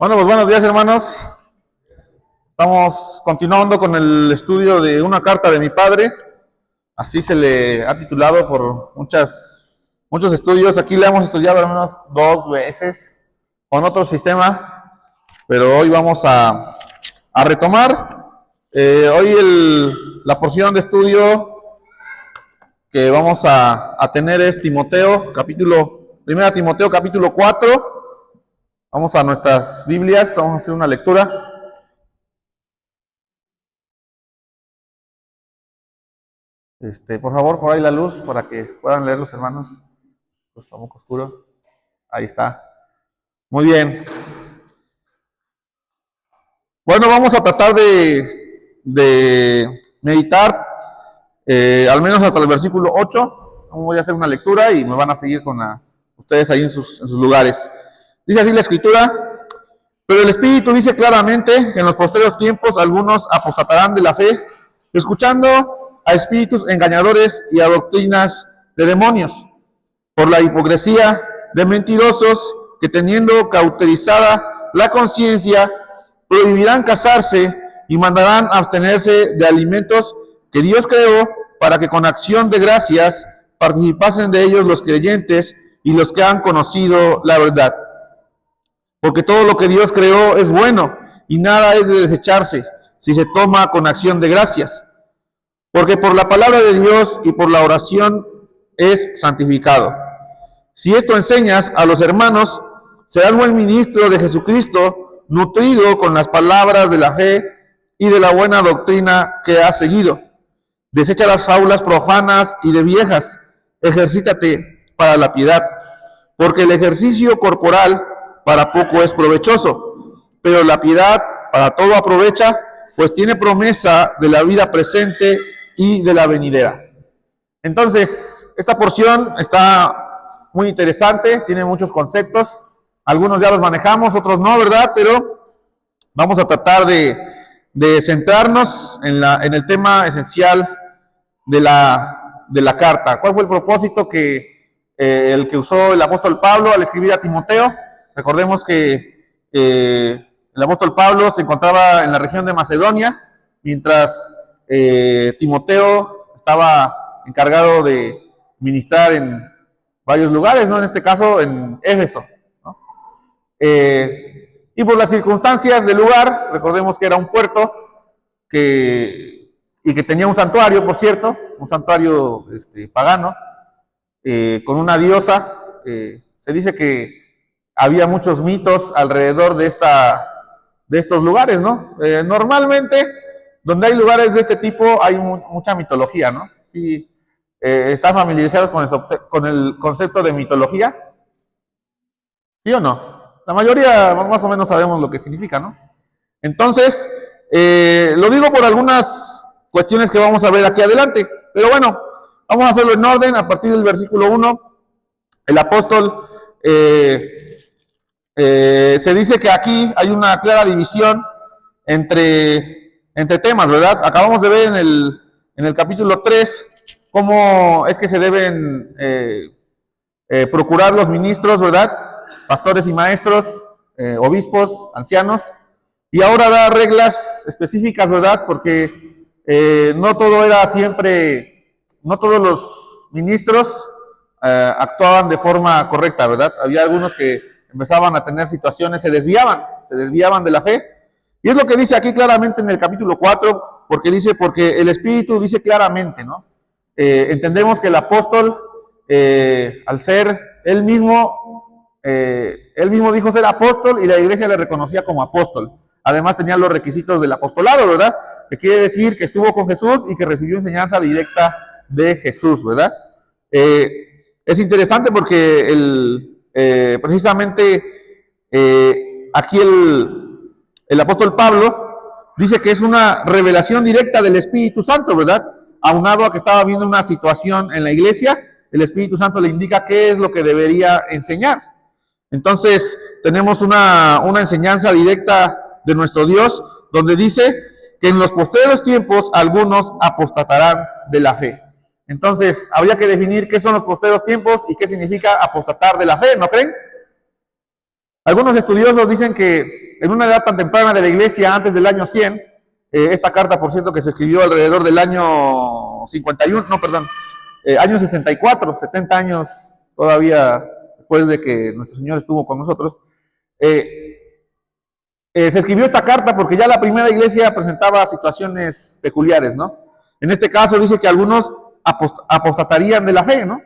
Bueno, pues buenos días, hermanos. Estamos continuando con el estudio de una carta de mi padre. Así se le ha titulado por muchos estudios. Aquí le hemos estudiado al menos 2 veces con otro sistema, pero hoy vamos a retomar. La porción de estudio que vamos a tener es Primera Timoteo capítulo 4. Vamos a nuestras Biblias, vamos a hacer una lectura. Por favor, por ahí la luz para que puedan leer los hermanos. Está un poco oscuro. Ahí está. Muy bien. Bueno, vamos a tratar de meditar al menos hasta el versículo 8. Voy a hacer una lectura y me van a seguir con ustedes ahí en sus lugares. Dice así la Escritura: pero el Espíritu dice claramente que en los posteriores tiempos algunos apostatarán de la fe, escuchando a espíritus engañadores y a doctrinas de demonios, por la hipocresía de mentirosos que, teniendo cauterizada la conciencia, prohibirán casarse y mandarán abstenerse de alimentos que Dios creó, para que con acción de gracias participasen de ellos los creyentes y los que han conocido la verdad. Porque todo lo que Dios creó es bueno, y nada es de desecharse si se toma con acción de gracias. Porque por la palabra de Dios y por la oración es santificado. Si esto enseñas a los hermanos, serás buen ministro de Jesucristo, nutrido con las palabras de la fe y de la buena doctrina que has seguido. Desecha las fábulas profanas y de viejas, ejercítate para la piedad, porque el ejercicio corporal para poco es provechoso, pero la piedad para todo aprovecha, pues tiene promesa de la vida presente y de la venidera. Entonces, esta porción está muy interesante, tiene muchos conceptos, algunos ya los manejamos, otros no, ¿verdad? Pero vamos a tratar de centrarnos en el tema esencial de la carta. ¿Cuál fue el propósito el que usó el apóstol Pablo al escribir a Timoteo? Recordemos que el apóstol Pablo se encontraba en la región de Macedonia, mientras Timoteo estaba encargado de ministrar en varios lugares, ¿no? En este caso en Éfeso, ¿no? Y por las circunstancias del lugar, recordemos que era un puerto y que tenía un santuario, por cierto, un santuario pagano, con una diosa. Se dice que había muchos mitos alrededor de estos lugares, ¿no? Normalmente, donde hay lugares de este tipo, hay mucha mitología, ¿no? ¿Sí, están familiarizados con el concepto de mitología? ¿Sí o no? La mayoría más o menos sabemos lo que significa, ¿no? Entonces, lo digo por algunas cuestiones que vamos a ver aquí adelante. Pero bueno, vamos a hacerlo en orden. A partir del versículo 1, el apóstol se dice que aquí hay una clara división entre temas, ¿verdad? Acabamos de ver en el capítulo 3 cómo es que se deben procurar los ministros, ¿verdad? Pastores y maestros, obispos, ancianos. Y ahora da reglas específicas, ¿verdad? Porque no todos los ministros actuaban de forma correcta, ¿verdad? Había algunos que empezaban a tener situaciones, se desviaban de la fe. Y es lo que dice aquí claramente en el capítulo 4, porque el Espíritu dice claramente, ¿no? Entendemos que el apóstol, al ser él mismo dijo ser apóstol, y la iglesia le reconocía como apóstol. Además tenía los requisitos del apostolado, ¿verdad? Que quiere decir que estuvo con Jesús y que recibió enseñanza directa de Jesús, ¿verdad? Es interesante porque precisamente aquí el apóstol Pablo dice que es una revelación directa del Espíritu Santo, ¿verdad? Aunado a que estaba viendo una situación en la iglesia, el Espíritu Santo le indica qué es lo que debería enseñar. Entonces, tenemos una enseñanza directa de nuestro Dios, donde dice que en los posteriores tiempos algunos apostatarán de la fe. Entonces, habría que definir qué son los posteriores tiempos y qué significa apostatar de la fe, ¿no creen? Algunos estudiosos dicen que en una edad tan temprana de la iglesia, antes del año 100, esta carta, por cierto, que se escribió alrededor del año 51, no, perdón, año 64, 70 años todavía después de que nuestro Señor estuvo con nosotros, se escribió esta carta porque ya la primera iglesia presentaba situaciones peculiares, ¿no? En este caso dice que algunos apostatarían de la fe, ¿no?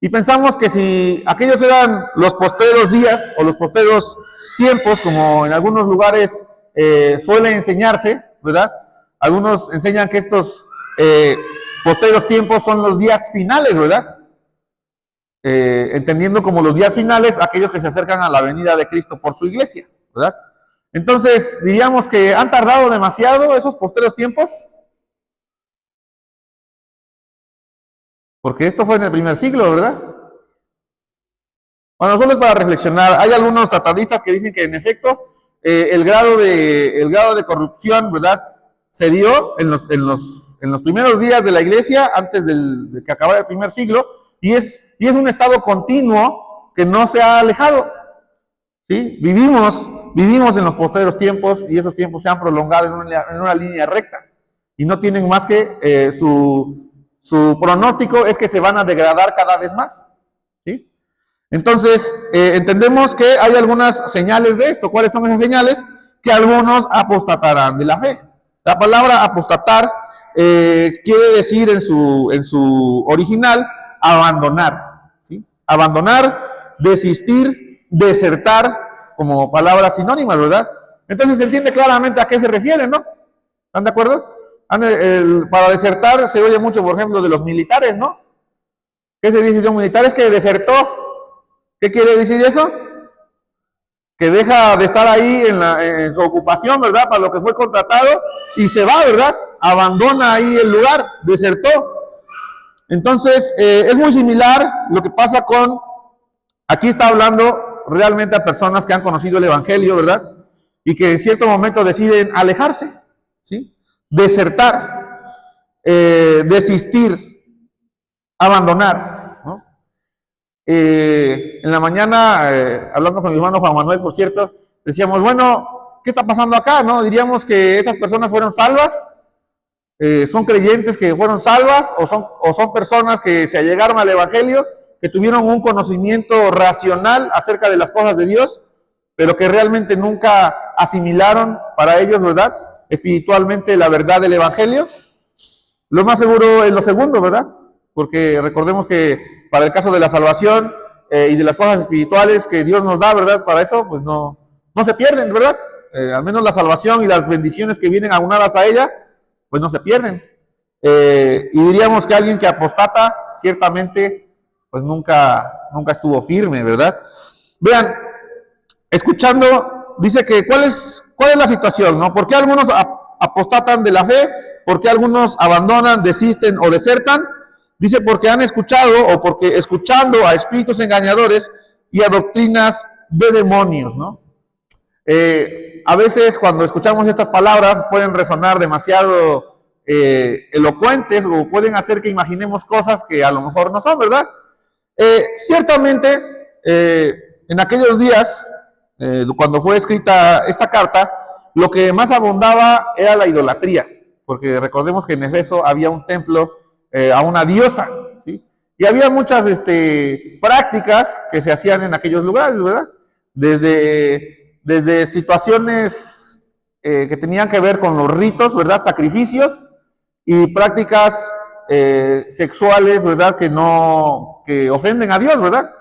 Y pensamos que si aquellos eran los postreros días o los postreros tiempos, como en algunos lugares suele enseñarse, ¿verdad? Algunos enseñan que estos postreros tiempos son los días finales, ¿verdad? Entendiendo como los días finales aquellos que se acercan a la venida de Cristo por su iglesia, ¿verdad? Entonces, diríamos que han tardado demasiado esos postreros tiempos, porque esto fue en el primer siglo, ¿verdad? Bueno, solo es para reflexionar. Hay algunos tratadistas que dicen que en efecto el grado de corrupción, ¿verdad?, se dio en los primeros días de la iglesia, antes de que acabara el primer siglo, y es un estado continuo que no se ha alejado. ¿Sí? Vivimos en los postreros tiempos y esos tiempos se han prolongado en una línea recta y no tienen más que su pronóstico es que se van a degradar cada vez más. ¿Sí? Entonces, entendemos que hay algunas señales de esto. ¿Cuáles son esas señales? Que algunos apostatarán de la fe. La palabra apostatar quiere decir en su original abandonar. ¿Sí? Abandonar, desistir, desertar, como palabras sinónimas, ¿verdad? Entonces se entiende claramente a qué se refiere, ¿no? ¿Están de acuerdo? Para desertar se oye mucho, por ejemplo, de los militares, ¿no? ¿Qué se dice de un militar? Es que desertó. ¿Qué quiere decir eso? Que deja de estar ahí en su ocupación, ¿verdad? Para lo que fue contratado y se va, ¿verdad? Abandona ahí el lugar, desertó. Entonces, es muy similar lo que pasa aquí está hablando realmente a personas que han conocido el Evangelio, ¿verdad? Y que en cierto momento deciden alejarse, ¿sí? Desertar, desistir, abandonar. En la mañana, hablando con mi hermano Juan Manuel, por cierto, decíamos, bueno, ¿qué está pasando acá? ¿No? Diríamos que estas personas fueron salvas, son creyentes que fueron salvas, o son personas que se allegaron al Evangelio, que tuvieron un conocimiento racional acerca de las cosas de Dios, pero que realmente nunca asimilaron para ellos, ¿verdad?, espiritualmente la verdad del Evangelio. Lo más seguro es lo segundo, ¿verdad? Porque recordemos que para el caso de la salvación y de las cosas espirituales que Dios nos da, ¿verdad? Para eso, pues no se pierden, ¿verdad? Al menos la salvación y las bendiciones que vienen aunadas a ella, pues no se pierden. Y diríamos que alguien que apostata, ciertamente, pues nunca estuvo firme, ¿verdad? Vean, escuchando, dice que ¿cuál es la situación, no? ¿Por qué algunos apostatan de la fe? ¿Por qué algunos abandonan, desisten o desertan? Dice porque han escuchado o porque escuchando a espíritus engañadores y a doctrinas de demonios, ¿no? A veces cuando escuchamos estas palabras pueden resonar demasiado elocuentes o pueden hacer que imaginemos cosas que a lo mejor no son, ¿verdad? Ciertamente, en aquellos días, cuando fue escrita esta carta, lo que más abundaba era la idolatría, porque recordemos que en Efeso había un templo a una diosa, ¿sí? Y había muchas prácticas que se hacían en aquellos lugares, ¿verdad? Desde situaciones que tenían que ver con los ritos, ¿verdad? Sacrificios y prácticas sexuales, ¿verdad? Que ofenden a Dios, ¿verdad?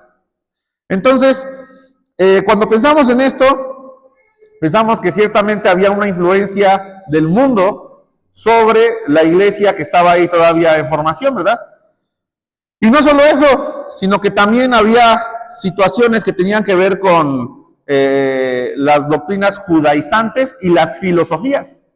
Entonces, cuando pensamos en esto, pensamos que ciertamente había una influencia del mundo sobre la iglesia que estaba ahí todavía en formación, ¿verdad? Y no solo eso, sino que también había situaciones que tenían que ver con las doctrinas judaizantes y las filosofías.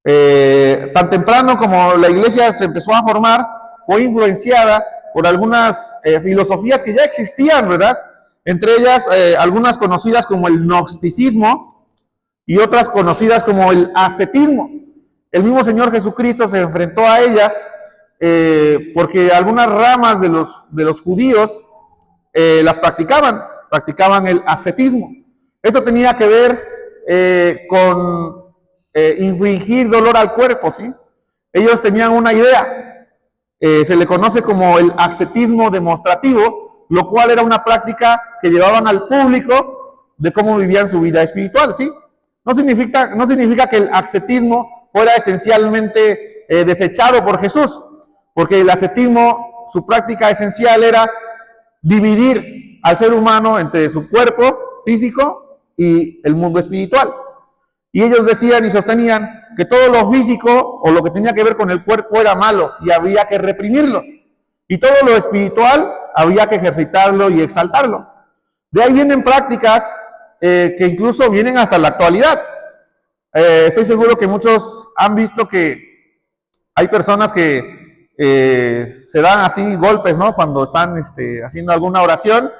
Tan temprano como la iglesia se empezó a formar, fue influenciada por algunas filosofías que ya existían, ¿verdad? Entre ellas, algunas conocidas como el gnosticismo y otras conocidas como el ascetismo. El mismo Señor Jesucristo se enfrentó a ellas porque algunas ramas de los judíos las practicaban el ascetismo. Esto tenía que ver con infligir dolor al cuerpo, ¿sí? Ellos tenían una idea, se le conoce como el ascetismo demostrativo, lo cual era una práctica que llevaban al público de cómo vivían su vida espiritual, ¿sí? No significa que el ascetismo fuera esencialmente desechado por Jesús, porque el ascetismo, su práctica esencial era dividir al ser humano entre su cuerpo físico y el mundo espiritual. Y ellos decían y sostenían que todo lo físico o lo que tenía que ver con el cuerpo era malo y había que reprimirlo. Y todo lo espiritual había que ejercitarlo y exaltarlo. De ahí vienen prácticas que incluso vienen hasta la actualidad. Estoy seguro que muchos han visto que hay personas que se dan así golpes, ¿no? Cuando están haciendo alguna oración,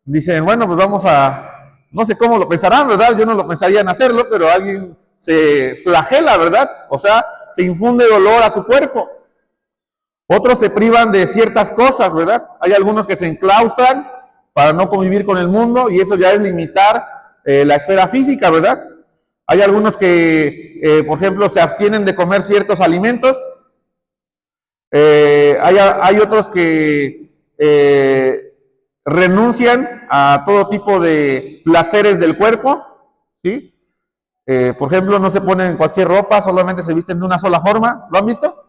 dicen, bueno, pues vamos a... No sé cómo lo pensarán, ¿verdad? Yo no lo pensaría en hacerlo, pero alguien se flagela, ¿verdad? O sea, se infunde dolor a su cuerpo. Otros se privan de ciertas cosas, ¿verdad? Hay algunos que se enclaustran para no convivir con el mundo y eso ya es limitar la esfera física, ¿verdad? Hay algunos que, por ejemplo, se abstienen de comer ciertos alimentos. Hay otros que renuncian a todo tipo de placeres del cuerpo, ¿sí? Por ejemplo, no se ponen cualquier ropa, solamente se visten de una sola forma. ¿Lo han visto?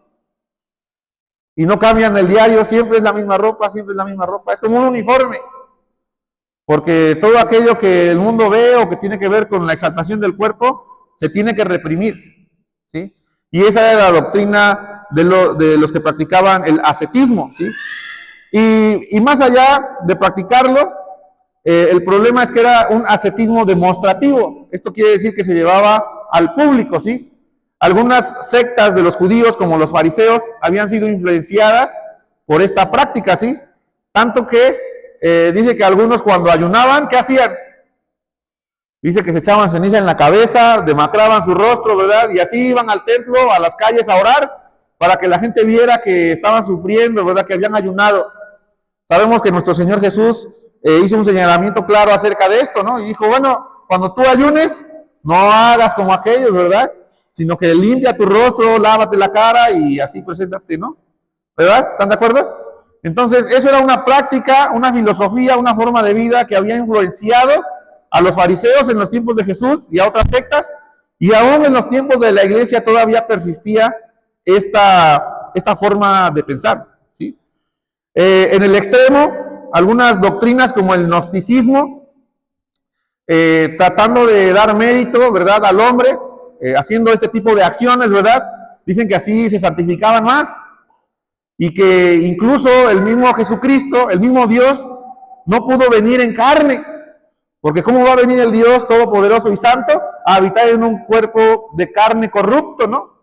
Y no cambian el diario, siempre es la misma ropa, siempre es la misma ropa. Es como un uniforme. Porque todo aquello que el mundo ve o que tiene que ver con la exaltación del cuerpo, se tiene que reprimir, ¿sí? Y esa era la doctrina de los que practicaban el ascetismo, ¿sí? Y más allá de practicarlo, el problema es que era un ascetismo demostrativo. Esto quiere decir que se llevaba al público, ¿sí? Algunas sectas de los judíos, como los fariseos, habían sido influenciadas por esta práctica, ¿sí? Tanto que dice que algunos cuando ayunaban, ¿qué hacían? Dice que se echaban ceniza en la cabeza, demacraban su rostro, ¿verdad? Y así iban al templo, a las calles a orar, para que la gente viera que estaban sufriendo, ¿verdad? Que habían ayunado. Sabemos que nuestro Señor Jesús hizo un señalamiento claro acerca de esto, ¿no? Y dijo, bueno, cuando tú ayunes, no hagas como aquellos, ¿verdad? Sino que limpia tu rostro, lávate la cara y así preséntate, ¿no? ¿Verdad? ¿Están de acuerdo? Entonces, eso era una práctica, una filosofía, una forma de vida que había influenciado a los fariseos en los tiempos de Jesús y a otras sectas, y aún en los tiempos de la iglesia todavía persistía esta forma de pensar, ¿sí? En el extremo, algunas doctrinas como el gnosticismo, tratando de dar mérito, ¿verdad?, al hombre, haciendo este tipo de acciones, ¿verdad? Dicen que así se santificaban más y que incluso el mismo Jesucristo, el mismo Dios, no pudo venir en carne, porque ¿cómo va a venir el Dios todopoderoso y santo a habitar en un cuerpo de carne corrupto, ¿no?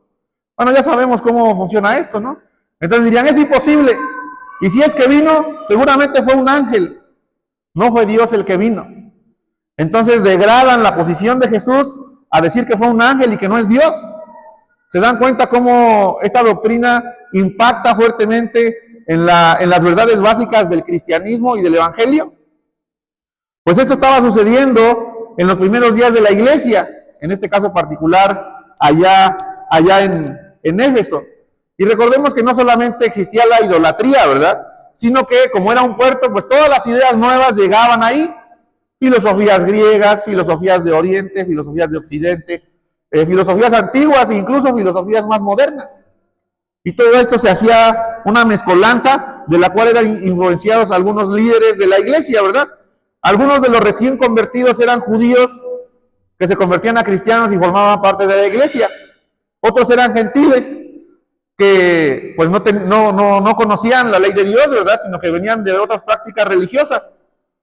Bueno, ya sabemos cómo funciona esto, ¿no? Entonces dirían, es imposible. Y si es que vino, seguramente fue un ángel, no fue Dios el que vino. Entonces degradan la posición de Jesús a decir que fue un ángel y que no es Dios. ¿Se dan cuenta cómo esta doctrina impacta fuertemente en las verdades básicas del cristianismo y del evangelio? Pues esto estaba sucediendo en los primeros días de la iglesia, en este caso particular, allá en Éfeso. Y recordemos que no solamente existía la idolatría, ¿verdad? Sino que como era un puerto, pues todas las ideas nuevas llegaban ahí. Filosofías griegas, filosofías de Oriente, filosofías de Occidente, filosofías antiguas e incluso filosofías más modernas. Y todo esto se hacía una mezcolanza de la cual eran influenciados algunos líderes de la iglesia, ¿verdad? Algunos de los recién convertidos eran judíos que se convertían a cristianos y formaban parte de la iglesia. Otros eran gentiles que pues no conocían la ley de Dios, ¿verdad? Sino que venían de otras prácticas religiosas,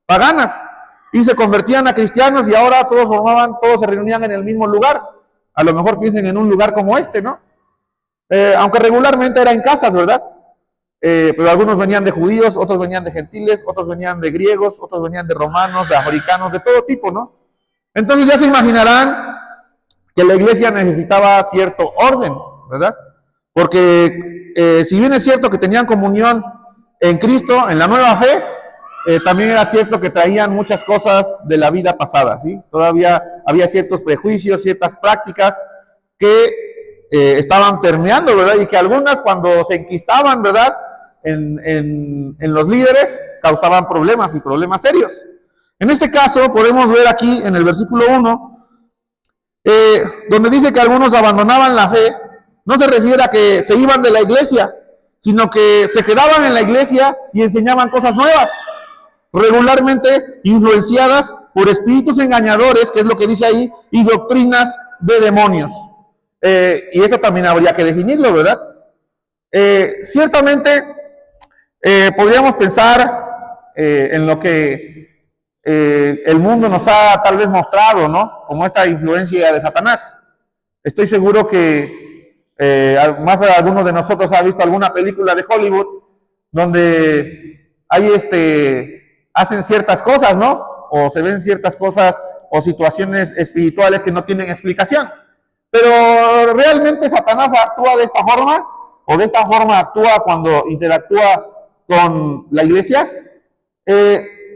paganas, y se convertían a cristianos y ahora todos se reunían en el mismo lugar. A lo mejor piensen en un lugar como este, ¿no? Aunque regularmente era en casas, ¿verdad? Pero algunos venían de judíos, otros venían de gentiles, otros venían de griegos, otros venían de romanos, de africanos, de todo tipo, ¿no? Entonces ya se imaginarán que la iglesia necesitaba cierto orden, ¿verdad? Porque si bien es cierto que tenían comunión en Cristo, en la nueva fe, también era cierto que traían muchas cosas de la vida pasada, ¿sí? Todavía había ciertos prejuicios, ciertas prácticas que estaban permeando, ¿verdad? Y que algunas cuando se enquistaban, ¿verdad? En los líderes causaban problemas y problemas serios. En este caso podemos ver aquí en el versículo 1, donde dice que algunos abandonaban la fe, no se refiere a que se iban de la iglesia, sino que se quedaban en la iglesia y enseñaban cosas nuevas, regularmente influenciadas por espíritus engañadores, que es lo que dice ahí, y doctrinas de demonios. Y esto también habría que definirlo, ¿verdad? Ciertamente podríamos pensar en lo que el mundo nos ha tal vez mostrado, ¿no? Como esta influencia de Satanás. Estoy seguro que más de alguno de nosotros ha visto alguna película de Hollywood donde hay hacen ciertas cosas, ¿no? O se ven ciertas cosas o situaciones espirituales que no tienen explicación. Pero realmente Satanás actúa de esta forma, o de esta forma actúa cuando interactúa con la iglesia.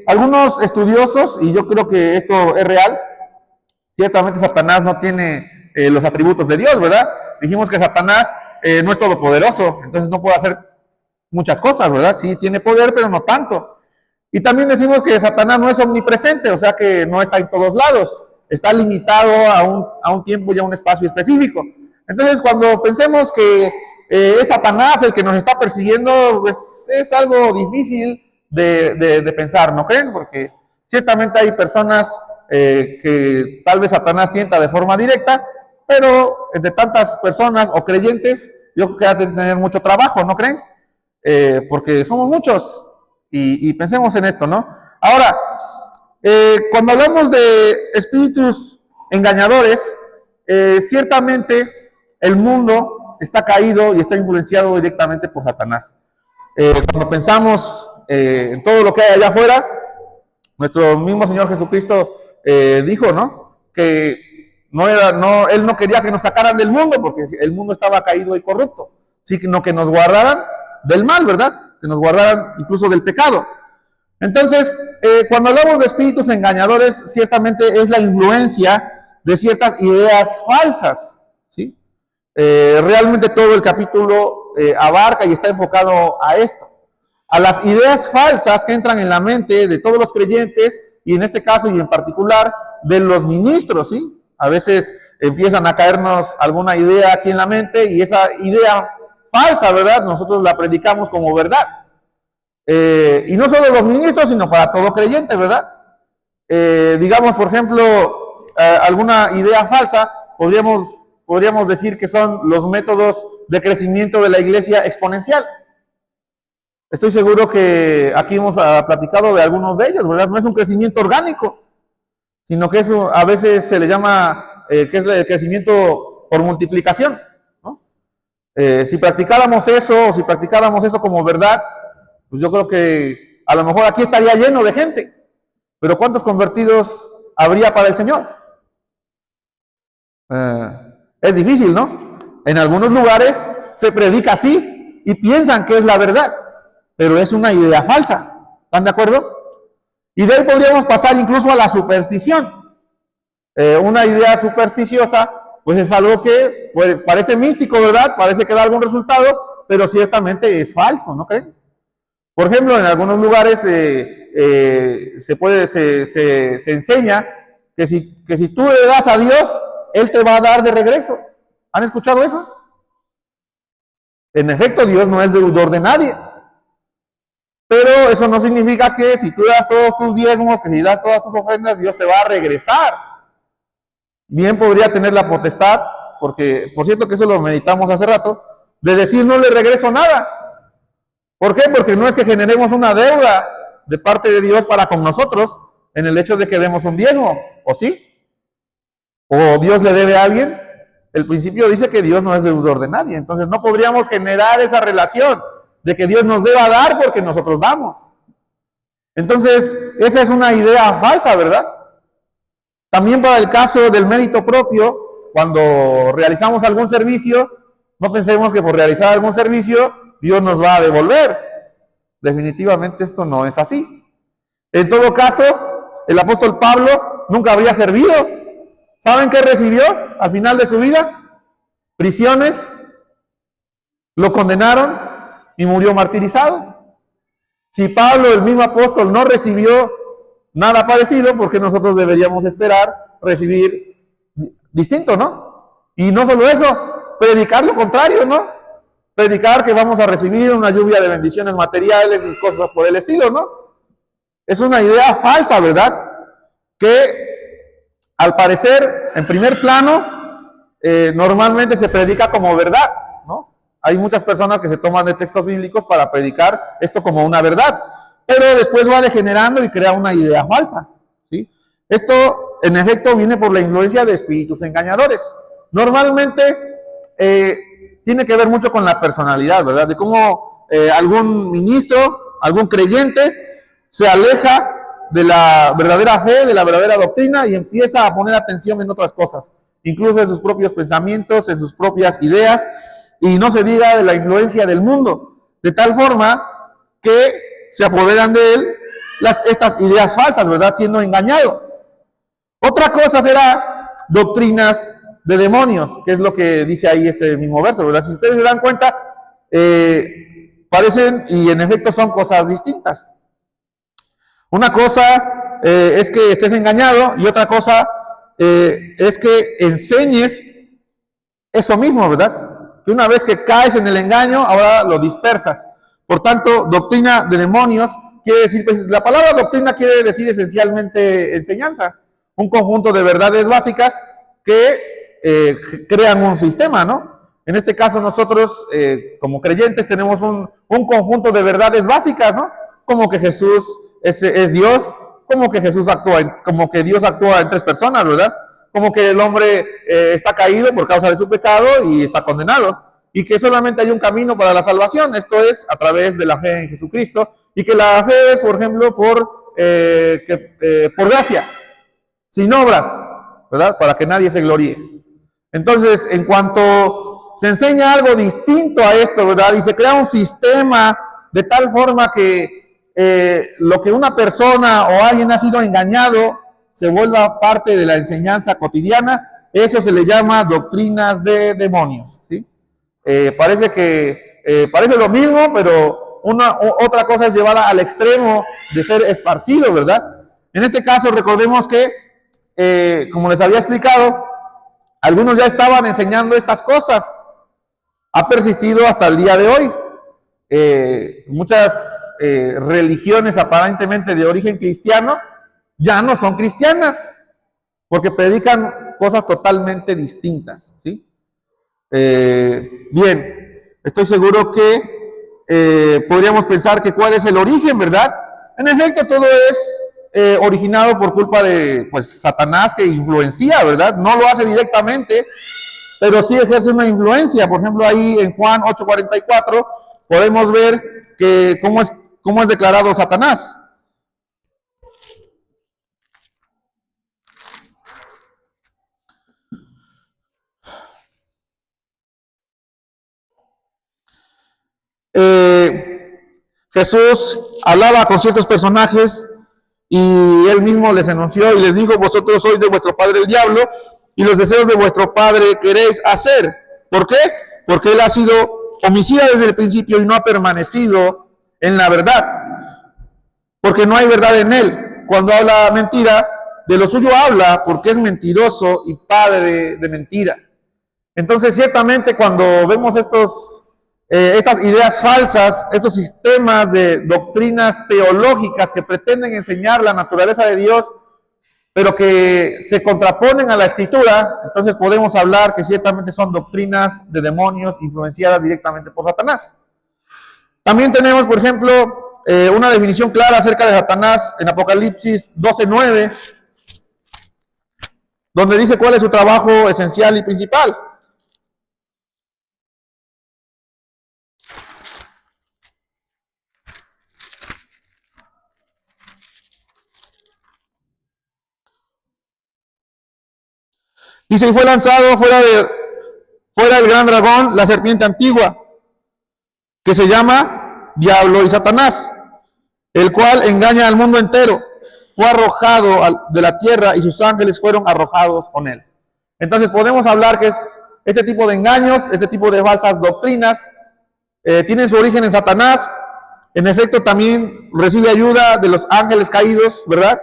Algunos estudiosos, y yo creo que esto es real, ciertamente Satanás no tiene los atributos de Dios, ¿verdad? Dijimos que Satanás no es todopoderoso, entonces no puede hacer muchas cosas, ¿verdad? Sí tiene poder, pero no tanto. Y también decimos que Satanás no es omnipresente, o sea que no está en todos lados, está limitado a un tiempo y a un espacio específico. Entonces, cuando pensemos que es Satanás el que nos está persiguiendo, pues es algo difícil de pensar, ¿no creen? Porque ciertamente hay personas que tal vez Satanás tienta de forma directa, pero entre tantas personas o creyentes, yo creo que hay que tener mucho trabajo, ¿no creen? Porque somos muchos. Y pensemos en esto, ¿no? Ahora, cuando hablamos de espíritus engañadores, ciertamente el mundo está caído y está influenciado directamente por Satanás. Cuando pensamos en todo lo que hay allá afuera, nuestro mismo Señor Jesucristo dijo, ¿no? Que Él no quería que nos sacaran del mundo porque el mundo estaba caído y corrupto, sino que nos guardaran del mal, ¿verdad? Que nos guardaran incluso del pecado. Entonces, cuando hablamos de espíritus engañadores, ciertamente es la influencia de ciertas ideas falsas, ¿sí? Realmente todo el capítulo abarca y está enfocado a esto, a las ideas falsas que entran en la mente de todos los creyentes, y en este caso y en particular de los ministros, ¿sí? A veces empiezan a caernos alguna idea aquí en la mente y esa idea falsa, ¿verdad? Nosotros la predicamos como verdad. Y no solo los ministros, sino para todo creyente, ¿verdad? Digamos, por ejemplo, alguna idea falsa, podríamos decir que son los métodos de crecimiento de la iglesia exponencial. Estoy seguro que aquí hemos platicado de algunos de ellos, ¿verdad? No es un crecimiento orgánico, sino que eso a veces se le llama que es el crecimiento por multiplicación, ¿no? Si practicáramos eso como verdad, pues yo creo que a lo mejor aquí estaría lleno de gente, pero ¿cuántos convertidos habría para el Señor? Es difícil, ¿no? En algunos lugares se predica así y piensan que es la verdad, pero es una idea falsa. ¿Están de acuerdo? Y de ahí podríamos pasar incluso a la superstición. Una idea supersticiosa, pues es algo que pues, parece místico, ¿verdad? Parece que da algún resultado, pero ciertamente es falso, ¿no creen? Por ejemplo, en algunos lugares se enseña que si tú le das a Dios, Él te va a dar de regreso. ¿Han escuchado eso? En efecto, Dios no es deudor de nadie. Pero eso no significa que si tú das todos tus diezmos, que si das todas tus ofrendas, Dios te va a regresar. Bien podría tener la potestad, porque por cierto que eso lo meditamos hace rato, de decir no le regreso nada. ¿Por qué? Porque no es que generemos una deuda de parte de Dios para con nosotros en el hecho de que demos un diezmo, ¿o sí? ¿O Dios le debe a alguien? El principio dice que Dios no es deudor de nadie, entonces no podríamos generar esa relación de que Dios nos deba dar porque nosotros damos. Entonces, esa es una idea falsa, ¿verdad? También para el caso del mérito propio, cuando realizamos algún servicio, no pensemos que por realizar algún servicio Dios nos va a devolver. Definitivamente esto no es así. En todo caso, el apóstol Pablo nunca habría servido. ¿Saben qué recibió al final de su vida? Prisiones, lo condenaron y murió martirizado. Si Pablo, el mismo apóstol, no recibió nada parecido, ¿por qué nosotros deberíamos esperar recibir distinto, no? Y no solo eso, predicar lo contrario, ¿no? Predicar que vamos a recibir una lluvia de bendiciones materiales y cosas por el estilo, ¿no? Es una idea falsa, ¿verdad? Que al parecer, en primer plano, normalmente se predica como verdad, ¿no? Hay muchas personas que se toman de textos bíblicos para predicar esto como una verdad, pero después va degenerando y crea una idea falsa, ¿sí? Esto, en efecto, viene por la influencia de espíritus engañadores. Normalmente tiene que ver mucho con la personalidad, ¿verdad? De cómo algún ministro, algún creyente, se aleja de la verdadera fe, de la verdadera doctrina y empieza a poner atención en otras cosas, incluso en sus propios pensamientos, en sus propias ideas, y no se diga de la influencia del mundo, de tal forma que se apoderan de él estas ideas falsas, ¿verdad? Siendo engañado. Otra cosa será doctrinas de demonios, que es lo que dice ahí este mismo verso, ¿verdad? Si ustedes se dan cuenta, parecen y en efecto son cosas distintas. Una cosa es que estés engañado y otra cosa es que enseñes eso mismo, ¿verdad? Que una vez que caes en el engaño, ahora lo dispersas. Por tanto, doctrina de demonios quiere decir, pues, la palabra doctrina quiere decir esencialmente enseñanza, un conjunto de verdades básicas que crean un sistema, ¿no? En este caso nosotros, como creyentes, tenemos un conjunto de verdades básicas, ¿no? Como que Jesús es Dios, como que Jesús actúa, como que Dios actúa en tres personas, ¿verdad? Como que el hombre está caído por causa de su pecado y está condenado, y que solamente hay un camino para la salvación, esto es a través de la fe en Jesucristo, y que la fe es, por ejemplo, por gracia, sin obras, ¿verdad? Para que nadie se gloríe. Entonces, en cuanto se enseña algo distinto a esto, ¿verdad? Y se crea un sistema de tal forma que lo que una persona o alguien ha sido engañado se vuelva parte de la enseñanza cotidiana, eso se le llama doctrinas de demonios, ¿sí? Parece lo mismo, pero otra cosa es llevada al extremo de ser esparcido, ¿verdad? En este caso, recordemos que, como les había explicado, algunos ya estaban enseñando estas cosas, ha persistido hasta el día de hoy. Muchas religiones aparentemente de origen cristiano ya no son cristianas, porque predican cosas totalmente distintas, ¿sí? Bien, estoy seguro que podríamos pensar que cuál es el origen, ¿verdad? En efecto, todo es originado por culpa de, pues, Satanás, que influencia, ¿verdad? No lo hace directamente, pero sí ejerce una influencia. Por ejemplo, ahí en Juan 8:44 podemos ver que cómo es declarado Satanás. Jesús hablaba con ciertos personajes y él mismo les enunció y les dijo: vosotros sois de vuestro padre el diablo y los deseos de vuestro padre queréis hacer. ¿Por qué? Porque él ha sido homicida desde el principio y no ha permanecido en la verdad, porque no hay verdad en él. Cuando habla mentira, de lo suyo habla, porque es mentiroso y padre de mentira. Entonces, ciertamente, cuando vemos estas ideas falsas, estos sistemas de doctrinas teológicas que pretenden enseñar la naturaleza de Dios, pero que se contraponen a la Escritura, entonces podemos hablar que ciertamente son doctrinas de demonios influenciadas directamente por Satanás. También tenemos, por ejemplo, una definición clara acerca de Satanás en Apocalipsis 12:9, donde dice cuál es su trabajo esencial y principal. Dice: y fue lanzado fuera el gran dragón, la serpiente antigua, que se llama Diablo y Satanás, el cual engaña al mundo entero. Fue arrojado de la tierra y sus ángeles fueron arrojados con él. Entonces podemos hablar que este tipo de engaños, este tipo de falsas doctrinas, tienen su origen en Satanás. En efecto, también recibe ayuda de los ángeles caídos, ¿verdad?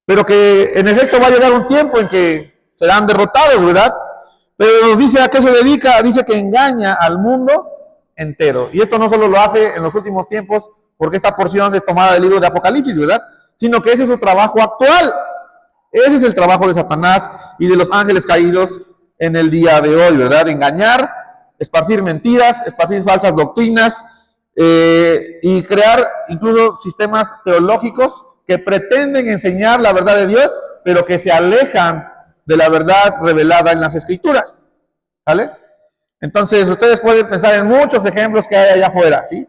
Pero que en efecto va a llegar un tiempo en que serán derrotados, ¿verdad? Pero nos dice a qué se dedica, dice que engaña al mundo entero. Y esto no solo lo hace en los últimos tiempos, porque esta porción es tomada del libro de Apocalipsis, ¿verdad? Sino que ese es su trabajo actual. Ese es el trabajo de Satanás y de los ángeles caídos en el día de hoy, ¿verdad? Engañar, esparcir mentiras, esparcir falsas doctrinas y crear incluso sistemas teológicos que pretenden enseñar la verdad de Dios, pero que se alejan de la verdad revelada en las Escrituras, ¿vale? Entonces, ustedes pueden pensar en muchos ejemplos que hay allá afuera, ¿sí?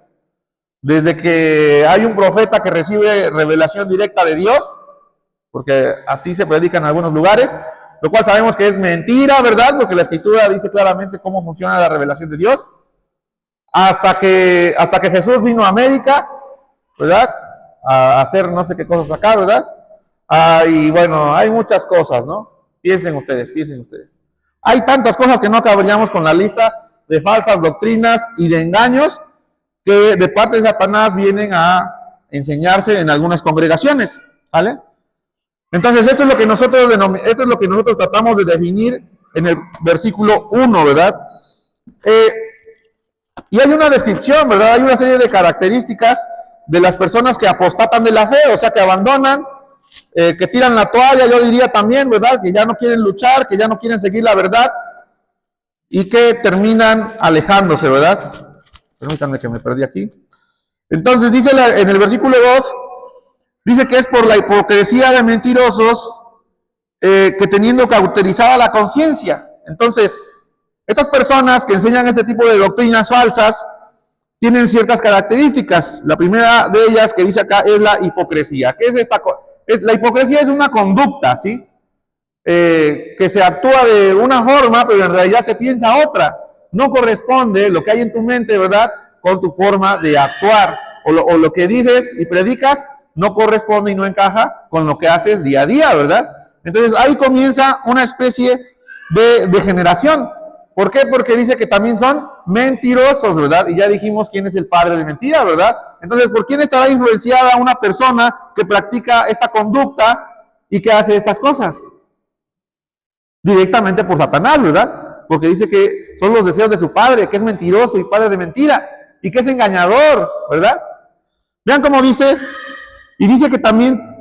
Desde que hay un profeta que recibe revelación directa de Dios, porque así se predica en algunos lugares, lo cual sabemos que es mentira, ¿verdad? Porque la Escritura dice claramente cómo funciona la revelación de Dios. Hasta que Jesús vino a América, ¿verdad? A hacer no sé qué cosas acá, ¿verdad? Y bueno, hay muchas cosas, ¿no? Piensen ustedes. Hay tantas cosas que no acabaríamos con la lista de falsas doctrinas y de engaños que de parte de Satanás vienen a enseñarse en algunas congregaciones, ¿vale? Entonces, esto es lo que nosotros tratamos de definir en el versículo 1, ¿verdad? Y hay una descripción, ¿verdad? Hay una serie de características de las personas que apostatan de la fe, o sea, que abandonan, que tiran la toalla, yo diría también, ¿verdad? Que ya no quieren luchar, que ya no quieren seguir la verdad y que terminan alejándose, ¿verdad? Permítanme que me perdí aquí. Entonces dice en el versículo 2, dice que es por la hipocresía de mentirosos que teniendo cauterizada la conciencia. Entonces, estas personas que enseñan este tipo de doctrinas falsas tienen ciertas características. La primera de ellas que dice acá es la hipocresía. ¿Qué es esta? La hipocresía es una conducta, ¿sí? Que se actúa de una forma, pero en realidad se piensa otra. No corresponde lo que hay en tu mente, ¿verdad?, con tu forma de actuar. O lo que dices y predicas no corresponde y no encaja con lo que haces día a día, ¿verdad? Entonces ahí comienza una especie de degeneración. ¿Por qué? Porque dice que también son mentirosos, ¿verdad? Y ya dijimos quién es el padre de mentira, ¿verdad? Entonces, ¿por quién estará influenciada una persona que practica esta conducta y que hace estas cosas? Directamente por Satanás, ¿verdad? Porque dice que son los deseos de su padre, que es mentiroso y padre de mentira, y que es engañador, ¿verdad? Vean cómo dice, y dice que también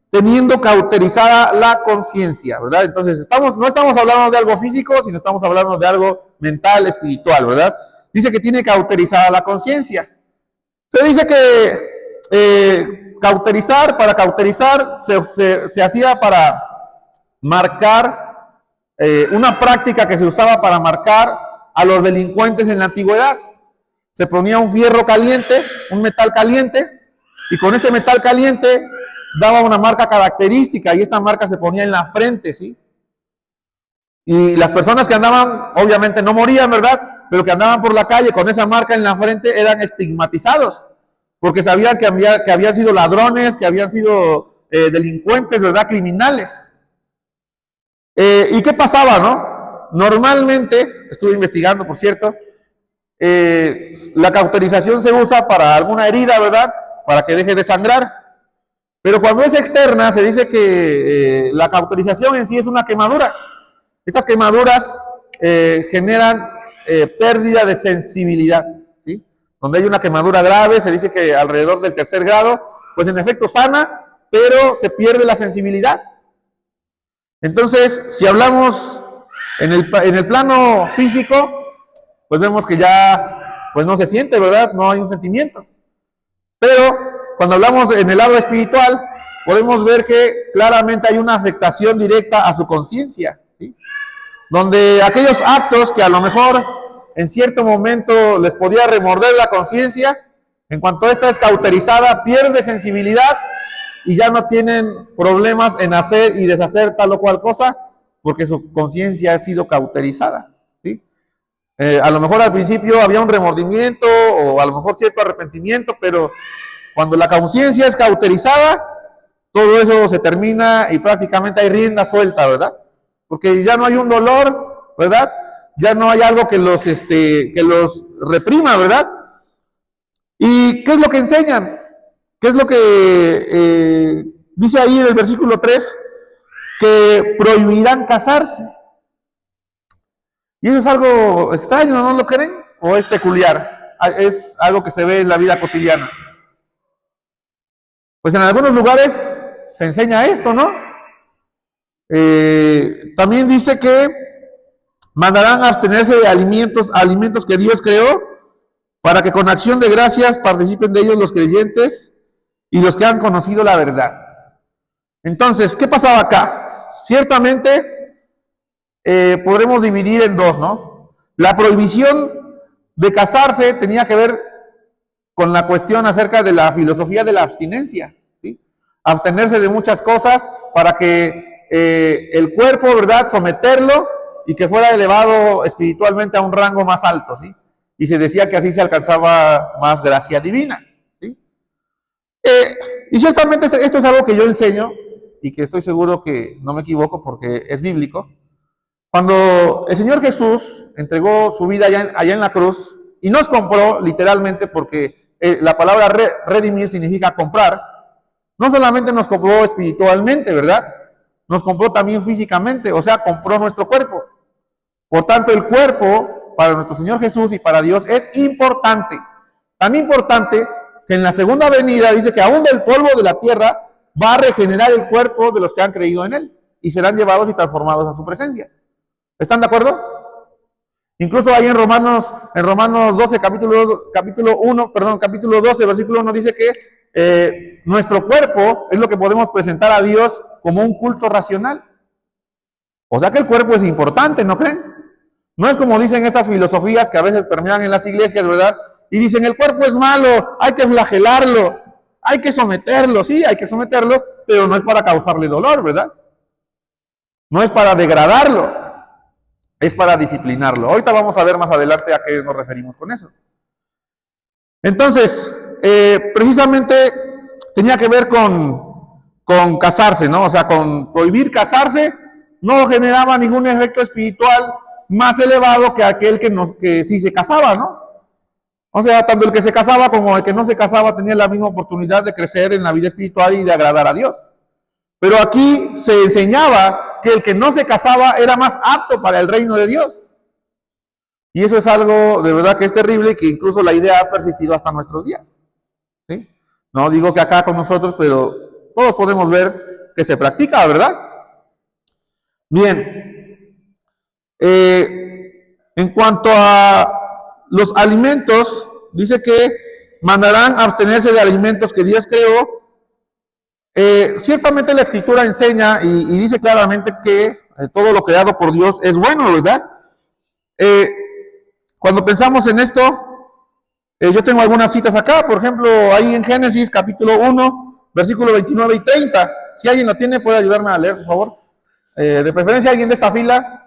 teniendo cauterizada la conciencia, ¿verdad? Entonces, no estamos hablando de algo físico, sino estamos hablando de algo mental, espiritual, ¿verdad? Dice que tiene cauterizada la conciencia. Se dice que para cauterizar, se hacía para marcar una práctica que se usaba para marcar a los delincuentes en la antigüedad. Se ponía un fierro caliente, un metal caliente, y con este metal caliente daba una marca característica y esta marca se ponía en la frente, ¿sí? Y las personas que andaban, obviamente no morían, ¿verdad? Pero que andaban por la calle con esa marca en la frente eran estigmatizados, porque sabían que habían sido ladrones, que habían sido delincuentes, ¿verdad? Criminales. ¿Y qué pasaba, no? Normalmente, estuve investigando, por cierto, la cauterización se usa para alguna herida, ¿verdad? Para que deje de sangrar. Pero cuando es externa, se dice que la cauterización en sí es una quemadura. Estas quemaduras generan pérdida de sensibilidad, ¿sí? Donde hay una quemadura grave, se dice que alrededor del 3er grado, pues en efecto sana, pero se pierde la sensibilidad. Entonces, si hablamos en el plano físico, pues vemos que ya pues no se siente, ¿verdad? No hay un sentimiento. Pero cuando hablamos en el lado espiritual, podemos ver que claramente hay una afectación directa a su conciencia, ¿sí? Donde aquellos actos que a lo mejor en cierto momento les podía remorder la conciencia, en cuanto esta es cauterizada, pierde sensibilidad y ya no tienen problemas en hacer y deshacer tal o cual cosa, porque su conciencia ha sido cauterizada, ¿sí? A lo mejor al principio había un remordimiento o a lo mejor cierto arrepentimiento, pero Cuando la conciencia es cauterizada, todo eso se termina y prácticamente hay rienda suelta, ¿verdad? Porque ya no hay un dolor, ¿verdad? Ya no hay algo que los reprima, ¿verdad? ¿Y qué es lo que enseñan? ¿Qué es lo que dice ahí en el versículo 3? Que prohibirán casarse. Y eso es algo extraño, ¿no lo creen? ¿O es peculiar? Es algo que se ve en la vida cotidiana. Pues en algunos lugares se enseña esto, ¿no? También dice que mandarán a abstenerse de alimentos que Dios creó, para que con acción de gracias participen de ellos los creyentes y los que han conocido la verdad. Entonces, ¿qué pasaba acá? Ciertamente podremos dividir en dos, ¿no? La prohibición de casarse tenía que ver con la cuestión acerca de la filosofía de la abstinencia, ¿sí? Abstenerse de muchas cosas para que el cuerpo, ¿verdad?, someterlo y que fuera elevado espiritualmente a un rango más alto, ¿sí? Y se decía que así se alcanzaba más gracia divina, ¿sí? Y ciertamente esto es algo que yo enseño y que estoy seguro que no me equivoco porque es bíblico. Cuando el Señor Jesús entregó su vida allá en la cruz y nos compró literalmente, porque la palabra redimir significa comprar, no solamente nos compró espiritualmente, ¿verdad? Nos compró también físicamente, o sea, compró nuestro cuerpo. Por tanto, el cuerpo para nuestro Señor Jesús y para Dios es importante. Tan importante que en la segunda venida dice que aún del polvo de la tierra va a regenerar el cuerpo de los que han creído en Él y serán llevados y transformados a su presencia. ¿Están de acuerdo? Incluso ahí en Romanos 12, capítulo 12, versículo 1, dice que nuestro cuerpo es lo que podemos presentar a Dios como un culto racional. O sea que el cuerpo es importante, ¿no creen? No es como dicen estas filosofías que a veces permean en las iglesias, ¿verdad? Y dicen, el cuerpo es malo, hay que flagelarlo, hay que someterlo, sí, hay que someterlo, pero no es para causarle dolor, ¿verdad? No es para degradarlo, es para disciplinarlo. Ahorita vamos a ver más adelante a qué nos referimos con eso. Entonces, precisamente tenía que ver con casarse, ¿no? O sea, con prohibir casarse no generaba ningún efecto espiritual más elevado que aquel que sí se casaba, ¿no? O sea, tanto el que se casaba como el que no se casaba tenía la misma oportunidad de crecer en la vida espiritual y de agradar a Dios. Pero aquí se enseñaba que el que no se casaba era más apto para el reino de Dios. Y eso es algo de verdad que es terrible y que incluso la idea ha persistido hasta nuestros días, ¿sí? No digo que acá con nosotros, pero todos podemos ver que se practica, ¿verdad? Bien. En cuanto a los alimentos, dice que mandarán a abstenerse de alimentos que Dios creó. Ciertamente la Escritura enseña y dice claramente que todo lo creado por Dios es bueno, ¿verdad? Cuando pensamos en esto, yo tengo algunas citas acá, por ejemplo, ahí en Génesis capítulo 1, versículo 29 y 30. Si alguien lo tiene, puede ayudarme a leer, por favor. De preferencia alguien de esta fila,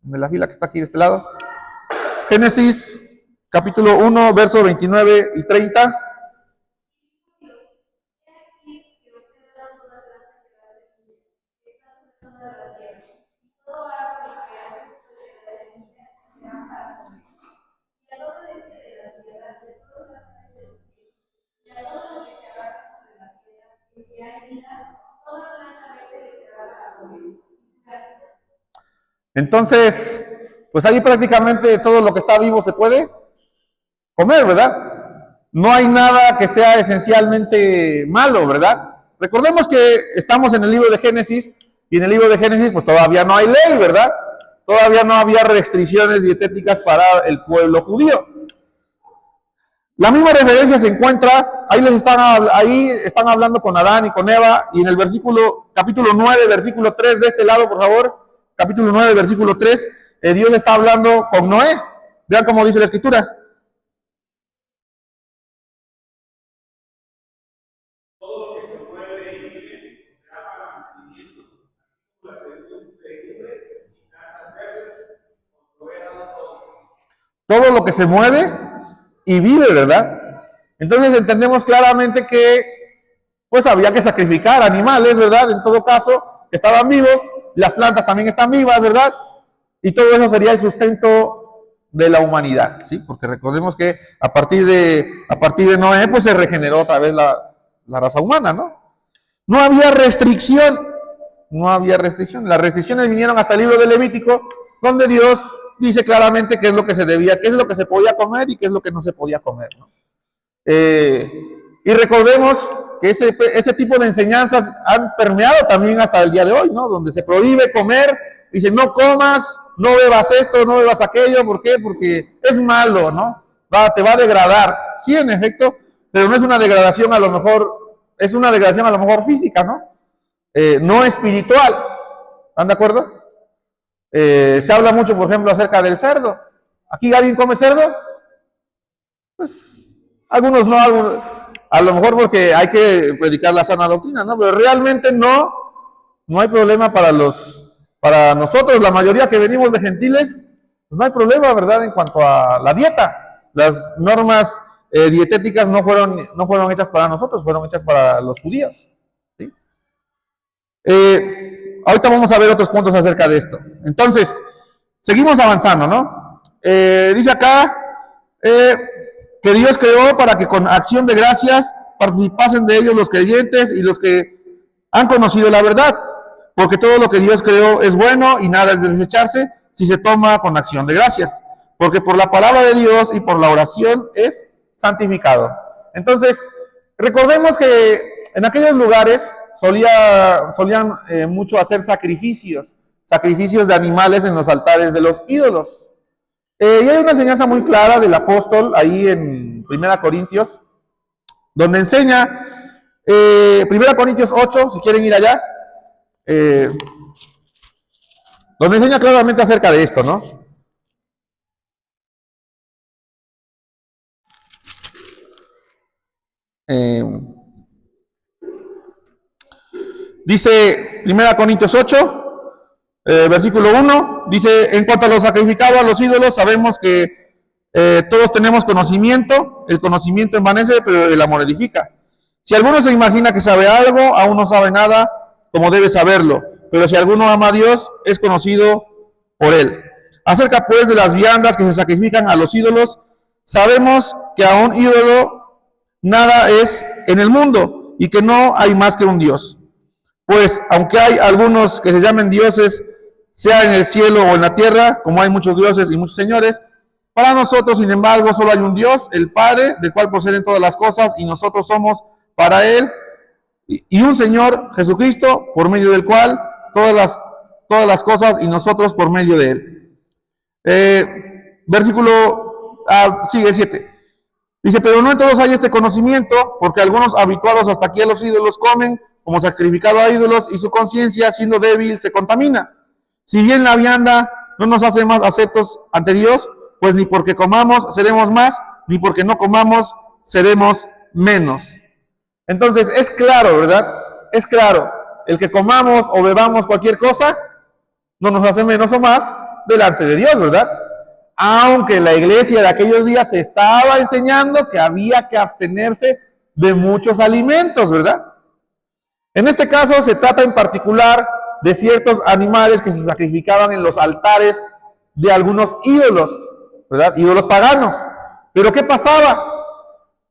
de la fila que está aquí de este lado. Génesis capítulo 1, versos 29 y 30. Entonces, pues ahí prácticamente todo lo que está vivo se puede comer, ¿verdad? No hay nada que sea esencialmente malo, ¿verdad? Recordemos que estamos en el libro de Génesis y en el libro de Génesis pues todavía no hay ley, ¿verdad? Todavía no había restricciones dietéticas para el pueblo judío. La misma referencia se encuentra, ahí están hablando con Adán y con Eva, y en el capítulo 9, versículo 3, de este lado, por favor, capítulo 9, versículo 3, Dios está hablando con Noé. Vean cómo dice la Escritura. Todo lo que se mueve y vive, ¿verdad? Entonces entendemos claramente que pues había que sacrificar animales, ¿verdad? En todo caso, que estaban vivos, las plantas también están vivas, ¿verdad? Y todo eso sería el sustento de la humanidad, ¿sí? Porque recordemos que a partir de Noé, pues se regeneró otra vez la raza humana, ¿no? No había restricción, no había restricción. Las restricciones vinieron hasta el libro de Levítico, donde Dios dice claramente qué es lo que se debía, qué es lo que se podía comer y qué es lo que no se podía comer, ¿no? Y recordemos que ese tipo de enseñanzas han permeado también hasta el día de hoy, ¿no? Donde se prohíbe comer, dice no comas, no bebas esto, no bebas aquello, ¿por qué? Porque es malo, ¿no? Te va a degradar. Sí, en efecto, pero no es una degradación a lo mejor, es una degradación a lo mejor física, ¿no? No espiritual. ¿Están de acuerdo? Se habla mucho, por ejemplo, acerca del cerdo. ¿Aquí alguien come cerdo? Pues algunos no, a lo mejor porque hay que predicar la sana doctrina, ¿no? Pero realmente no hay problema para nosotros, la mayoría que venimos de gentiles, pues no hay problema, ¿verdad? En cuanto a la dieta. Las normas dietéticas no fueron hechas para nosotros, fueron hechas para los judíos. ¿Sí? Ahorita vamos a ver otros puntos acerca de esto. Entonces, seguimos avanzando, ¿no? Dice acá que Dios creó para que con acción de gracias participasen de ellos los creyentes y los que han conocido la verdad, porque todo lo que Dios creó es bueno y nada es de desecharse si se toma con acción de gracias, porque por la palabra de Dios y por la oración es santificado. Entonces, recordemos que en aquellos lugares solían mucho hacer sacrificios de animales en los altares de los ídolos. Y hay una enseñanza muy clara del apóstol ahí en 1 Corintios, donde enseña, 1 Corintios 8, si quieren ir allá, donde enseña claramente acerca de esto, ¿no? Dice 1 Corintios 8, versículo 1, dice, en cuanto a lo sacrificado a los ídolos, sabemos que todos tenemos conocimiento, el conocimiento envanece, pero el amor edifica. Si alguno se imagina que sabe algo, aún no sabe nada como debe saberlo, pero si alguno ama a Dios, es conocido por él. Acerca pues de las viandas que se sacrifican a los ídolos, sabemos que a un ídolo nada es en el mundo y que no hay más que un Dios. Pues aunque hay algunos que se llamen dioses, sea en el cielo o en la tierra, como hay muchos dioses y muchos señores, para nosotros, sin embargo, solo hay un Dios, el Padre, del cual proceden todas las cosas, y nosotros somos para Él, y un Señor, Jesucristo, por medio del cual todas las cosas, y nosotros por medio de Él. Sigue 7. Dice, pero no en todos hay este conocimiento, porque algunos habituados hasta aquí a los ídolos comen como sacrificado a ídolos, y su conciencia, siendo débil, se contamina. Si bien la vianda no nos hace más aceptos ante Dios, pues ni porque comamos seremos más, ni porque no comamos seremos menos. Entonces es claro, ¿verdad? Es claro, el que comamos o bebamos cualquier cosa no nos hace menos o más delante de Dios, ¿verdad? Aunque la iglesia de aquellos días se estaba enseñando que había que abstenerse de muchos alimentos, ¿verdad? En este caso se trata en particular de ciertos animales que se sacrificaban en los altares de algunos ídolos, ¿verdad? Ídolos paganos. Pero ¿qué pasaba?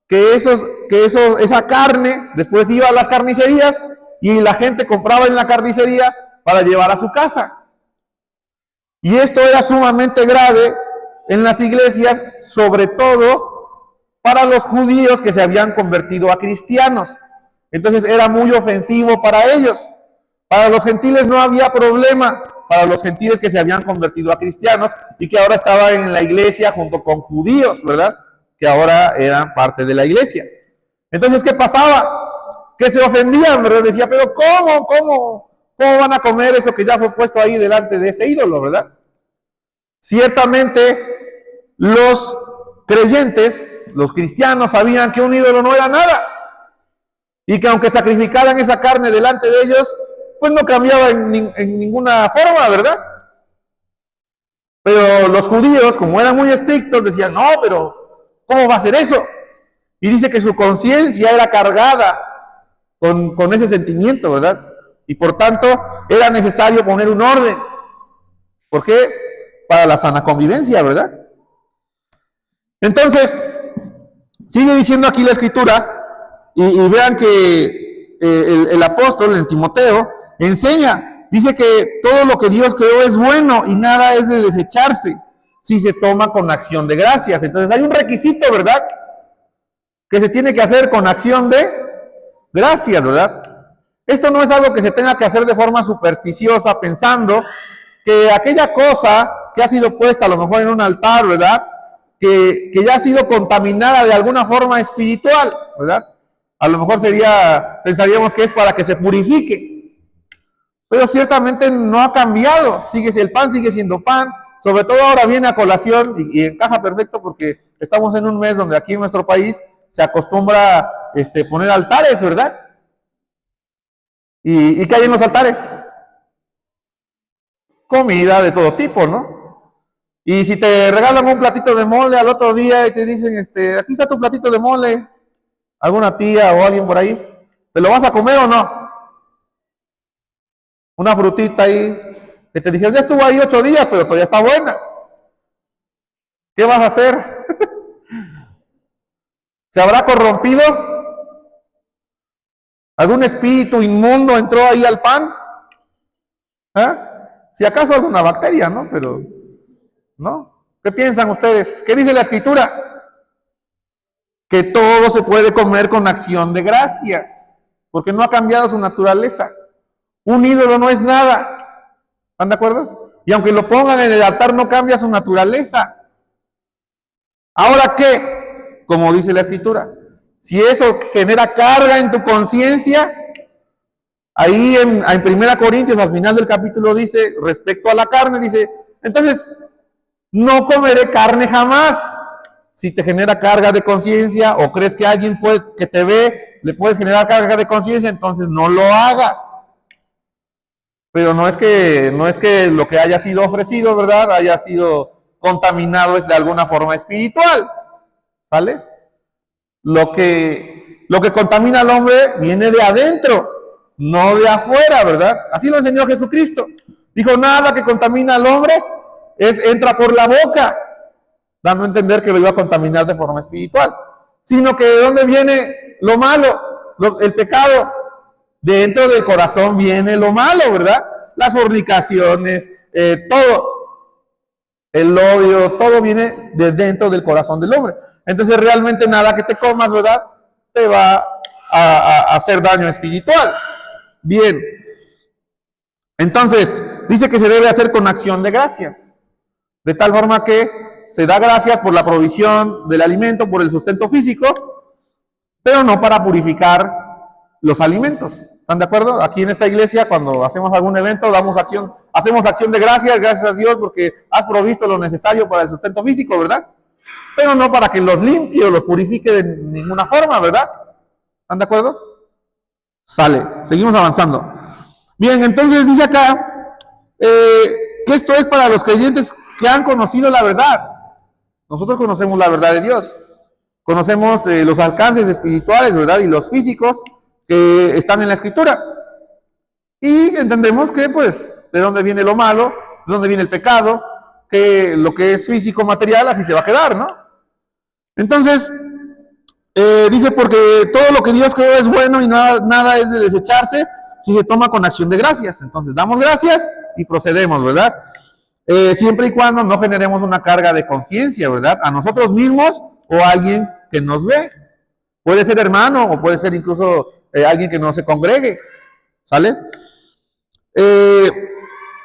Que esa carne después iba a las carnicerías y la gente compraba en la carnicería para llevar a su casa. Y esto era sumamente grave en las iglesias, sobre todo para los judíos que se habían convertido a cristianos. Entonces era muy ofensivo para ellos. Para los gentiles no había problema, para los gentiles que se habían convertido a cristianos y que ahora estaban en la iglesia junto con judíos, ¿verdad? Que ahora eran parte de la iglesia. Entonces, ¿qué pasaba? Que se ofendían, ¿verdad? Decía, pero ¿cómo van a comer eso que ya fue puesto ahí delante de ese ídolo, ¿verdad? Ciertamente, los creyentes, los cristianos, sabían que un ídolo no era nada y que aunque sacrificaran esa carne delante de ellos, pues no cambiaba en ninguna forma, ¿verdad? Pero los judíos, como eran muy estrictos, decían, no, pero ¿cómo va a ser eso? Y dice que su conciencia era cargada con ese sentimiento, ¿verdad? Y por tanto era necesario poner un orden. ¿Por qué? Para la sana convivencia, ¿verdad? Entonces, sigue diciendo aquí la escritura, y vean que el apóstol en Timoteo enseña, dice que todo lo que Dios creó es bueno y nada es de desecharse si se toma con acción de gracias. Entonces hay un requisito, ¿verdad? Que se tiene que hacer con acción de gracias, ¿verdad? Esto no es algo que se tenga que hacer de forma supersticiosa, pensando que aquella cosa que ha sido puesta a lo mejor en un altar, ¿verdad? Que ya ha sido contaminada de alguna forma espiritual, ¿verdad? A lo mejor pensaríamos que es para que se purifique, pero ciertamente no ha cambiado, el pan sigue siendo pan, sobre todo ahora viene a colación y encaja perfecto porque estamos en un mes donde aquí en nuestro país se acostumbra poner altares, ¿verdad? ¿Y qué hay en los altares? Comida de todo tipo, ¿no? Y si te regalan un platito de mole al otro día y te dicen, aquí está tu platito de mole, alguna tía o alguien por ahí, ¿te lo vas a comer o no? Una frutita ahí, que te dijeron, ya estuvo ahí 8 días, pero todavía está buena. ¿Qué vas a hacer? ¿Se habrá corrompido? ¿Algún espíritu inmundo entró ahí al pan? ¿Eh? Si acaso alguna bacteria, ¿no? Pero, ¿no? ¿Qué piensan ustedes? ¿Qué dice la escritura? Que todo se puede comer con acción de gracias, porque no ha cambiado su naturaleza. Un ídolo no es nada. ¿Están de acuerdo? Y aunque lo pongan en el altar, no cambia su naturaleza. ¿Ahora qué? Como dice la escritura, si eso genera carga en tu conciencia, ahí en 1 Corintios, al final del capítulo, dice, respecto a la carne, dice, entonces, no comeré carne jamás. Si te genera carga de conciencia o crees que alguien que te ve le puedes generar carga de conciencia, entonces no lo hagas. Pero no es que lo que haya sido ofrecido, ¿verdad?, haya sido contaminado de alguna forma espiritual. ¿Sale? Lo que contamina al hombre viene de adentro, no de afuera, ¿verdad? Así lo enseñó Jesucristo. Dijo, nada que contamina al hombre entra por la boca, dando a entender que lo iba a contaminar de forma espiritual. Sino que de dónde viene lo malo, el pecado. Dentro del corazón viene lo malo, ¿verdad? Las fornicaciones, todo. El odio, todo viene de dentro del corazón del hombre. Entonces realmente nada que te comas, ¿verdad?, te va a hacer daño espiritual. Bien. Entonces, dice que se debe hacer con acción de gracias. De tal forma que se da gracias por la provisión del alimento, por el sustento físico, pero no para purificar los alimentos. ¿Están de acuerdo? Aquí en esta iglesia, cuando hacemos algún evento, hacemos acción de gracias a Dios porque has provisto lo necesario para el sustento físico, ¿verdad? Pero no para que los limpie o los purifique de ninguna forma, ¿verdad? ¿Están de acuerdo? Sale, seguimos avanzando. Bien, entonces dice acá que esto es para los creyentes que han conocido la verdad. Nosotros conocemos la verdad de Dios. Conocemos los alcances espirituales, ¿verdad? Y los físicos que están en la escritura. Y entendemos que, pues, de dónde viene lo malo, de dónde viene el pecado, que lo que es físico, material, así se va a quedar, ¿no? Entonces, dice, porque todo lo que Dios creó es bueno y nada es de desecharse si se toma con acción de gracias. Entonces, damos gracias y procedemos, ¿verdad? Siempre y cuando no generemos una carga de conciencia, ¿verdad? A nosotros mismos o a alguien que nos ve. Puede ser hermano o puede ser incluso alguien que no se congregue, ¿sale?